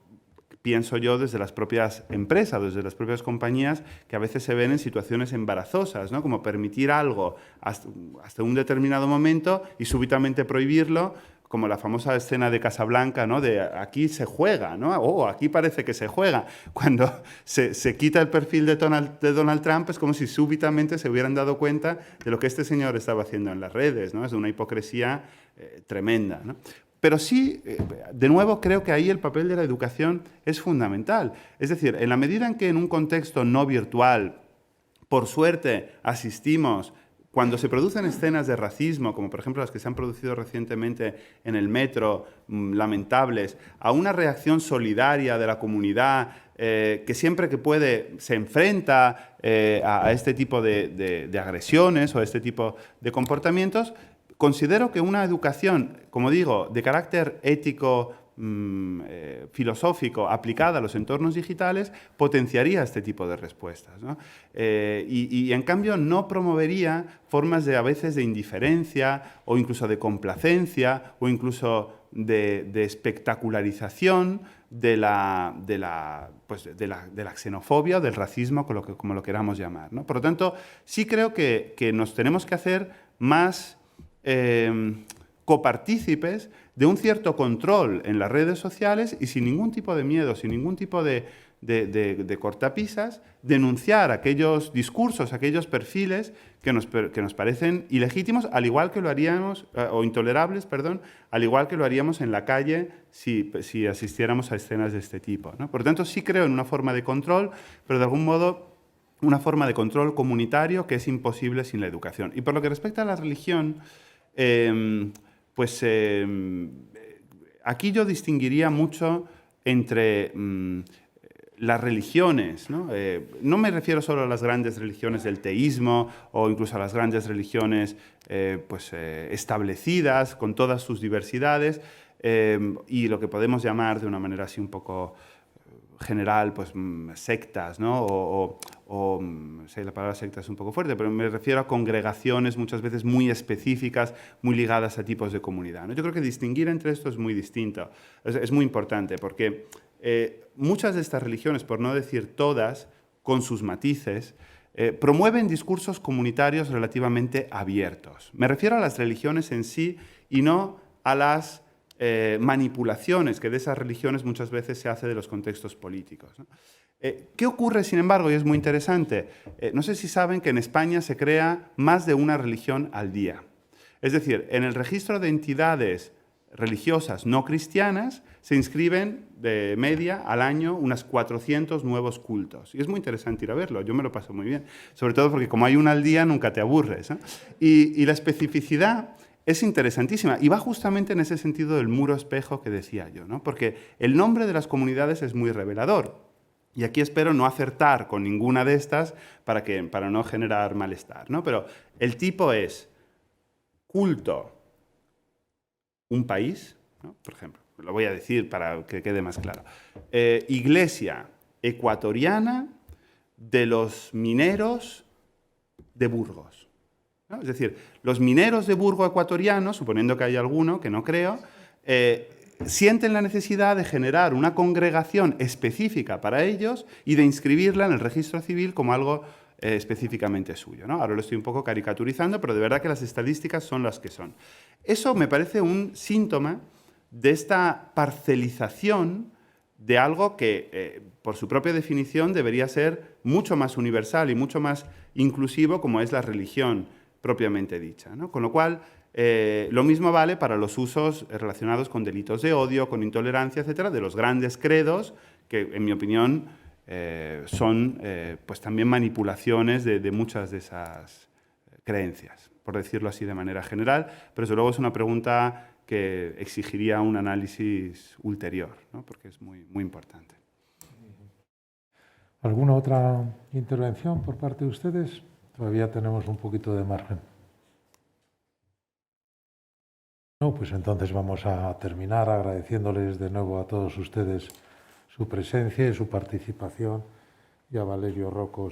pienso yo, desde las propias empresas, desde las propias compañías, que a veces se ven en situaciones embarazosas, ¿no? Como permitir algo hasta un determinado momento y súbitamente prohibirlo, como la famosa escena de Casablanca, ¿no? De aquí se juega, ¿no? Oh, aquí parece que se juega. Cuando se quita el perfil de Donald Trump, es como si súbitamente se hubieran dado cuenta de lo que este señor estaba haciendo en las redes, ¿no? Es de una hipocresía tremenda, ¿no? Pero sí, de nuevo, creo que ahí el papel de la educación es fundamental. Es decir, en la medida en que en un contexto no virtual, por suerte, asistimos, cuando se producen escenas de racismo, como por ejemplo las que se han producido recientemente en el metro, lamentables, a una reacción solidaria de la comunidad que siempre que puede se enfrenta a este tipo de agresiones o a este tipo de comportamientos, considero que una educación, como digo, de carácter ético, filosófico aplicada a los entornos digitales potenciaría este tipo de respuestas, ¿no? Y en cambio no promovería formas a veces de indiferencia o incluso de complacencia o incluso de espectacularización de la xenofobia o del racismo, como lo queramos llamar, ¿no? Por lo tanto, sí creo que nos tenemos que hacer más copartícipes de un cierto control en las redes sociales y sin ningún tipo de miedo, sin ningún tipo de cortapisas, denunciar aquellos discursos, aquellos perfiles que nos parecen ilegítimos, al igual que lo haríamos, o intolerables, perdón, al igual que lo haríamos en la calle si asistiéramos a escenas de este tipo, ¿no? Por lo tanto, sí creo en una forma de control, pero de algún modo una forma de control comunitario que es imposible sin la educación. Y por lo que respecta a la religión, aquí yo distinguiría mucho entre las religiones, ¿no? No me refiero solo a las grandes religiones del teísmo o incluso a las grandes religiones establecidas con todas sus diversidades y lo que podemos llamar de una manera así un poco general, pues sectas, ¿no? Sé, la palabra secta es un poco fuerte, pero me refiero a congregaciones muchas veces muy específicas, muy ligadas a tipos de comunidad, ¿no? Yo creo que distinguir entre esto es muy distinto, es muy importante, porque muchas de estas religiones, por no decir todas, con sus matices, promueven discursos comunitarios relativamente abiertos. Me refiero a las religiones en sí y no a las manipulaciones que de esas religiones muchas veces se hace de los contextos políticos, ¿no? ¿Qué ocurre, sin embargo? Y es muy interesante. No sé si saben que en España se crea más de una religión al día. Es decir, en el registro de entidades religiosas no cristianas se inscriben de media al año unas 400 nuevos cultos. Y es muy interesante ir a verlo, yo me lo paso muy bien. Sobre todo porque como hay una al día nunca te aburres, ¿no? Y la especificidad es interesantísima y va justamente en ese sentido del muro espejo que decía yo, ¿no? Porque el nombre de las comunidades es muy revelador. Y aquí espero no acertar con ninguna de estas para no generar malestar, ¿no? Pero el tipo es culto, un país, ¿no? Por ejemplo, lo voy a decir para que quede más claro. Iglesia ecuatoriana de los mineros de Burgos, ¿no? Es decir, los mineros de Burgos ecuatorianos, suponiendo que hay alguno, que no creo, sienten la necesidad de generar una congregación específica para ellos y de inscribirla en el registro civil como algo específicamente suyo, ¿no? Ahora lo estoy un poco caricaturizando, pero de verdad que las estadísticas son las que son. Eso me parece un síntoma de esta parcelización de algo que, por su propia definición, debería ser mucho más universal y mucho más inclusivo, como es la religión propiamente dicha, ¿no? Con lo cual, lo mismo vale para los usos relacionados con delitos de odio, con intolerancia, etcétera, de los grandes credos, que, en mi opinión, son pues también manipulaciones de muchas de esas creencias, por decirlo así de manera general, pero desde luego es una pregunta que exigiría un análisis ulterior, ¿no? Porque es muy, muy importante. ¿Alguna otra intervención por parte de ustedes? Todavía tenemos un poquito de margen. No, pues entonces vamos a terminar agradeciéndoles de nuevo a todos ustedes su presencia y su participación, y a Valerio Rocco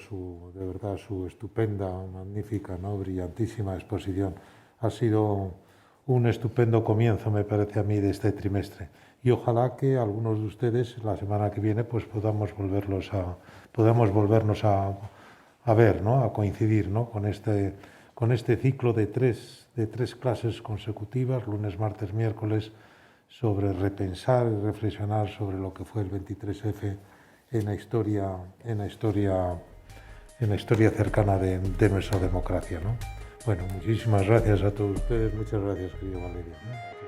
de verdad su estupenda, magnífica, ¿no? Brillantísima exposición. Ha sido un estupendo comienzo, me parece a mí, de este trimestre. Y ojalá que algunos de ustedes la semana que viene pues podamos volvernos a ver, ¿no? A coincidir, ¿no? con este ciclo de tres clases consecutivas, lunes, martes, miércoles, sobre repensar y reflexionar sobre lo que fue el 23F en la historia cercana de nuestra democracia, ¿no? Bueno, muchísimas gracias a todos ustedes, muchas gracias, querido Valerio, ¿no?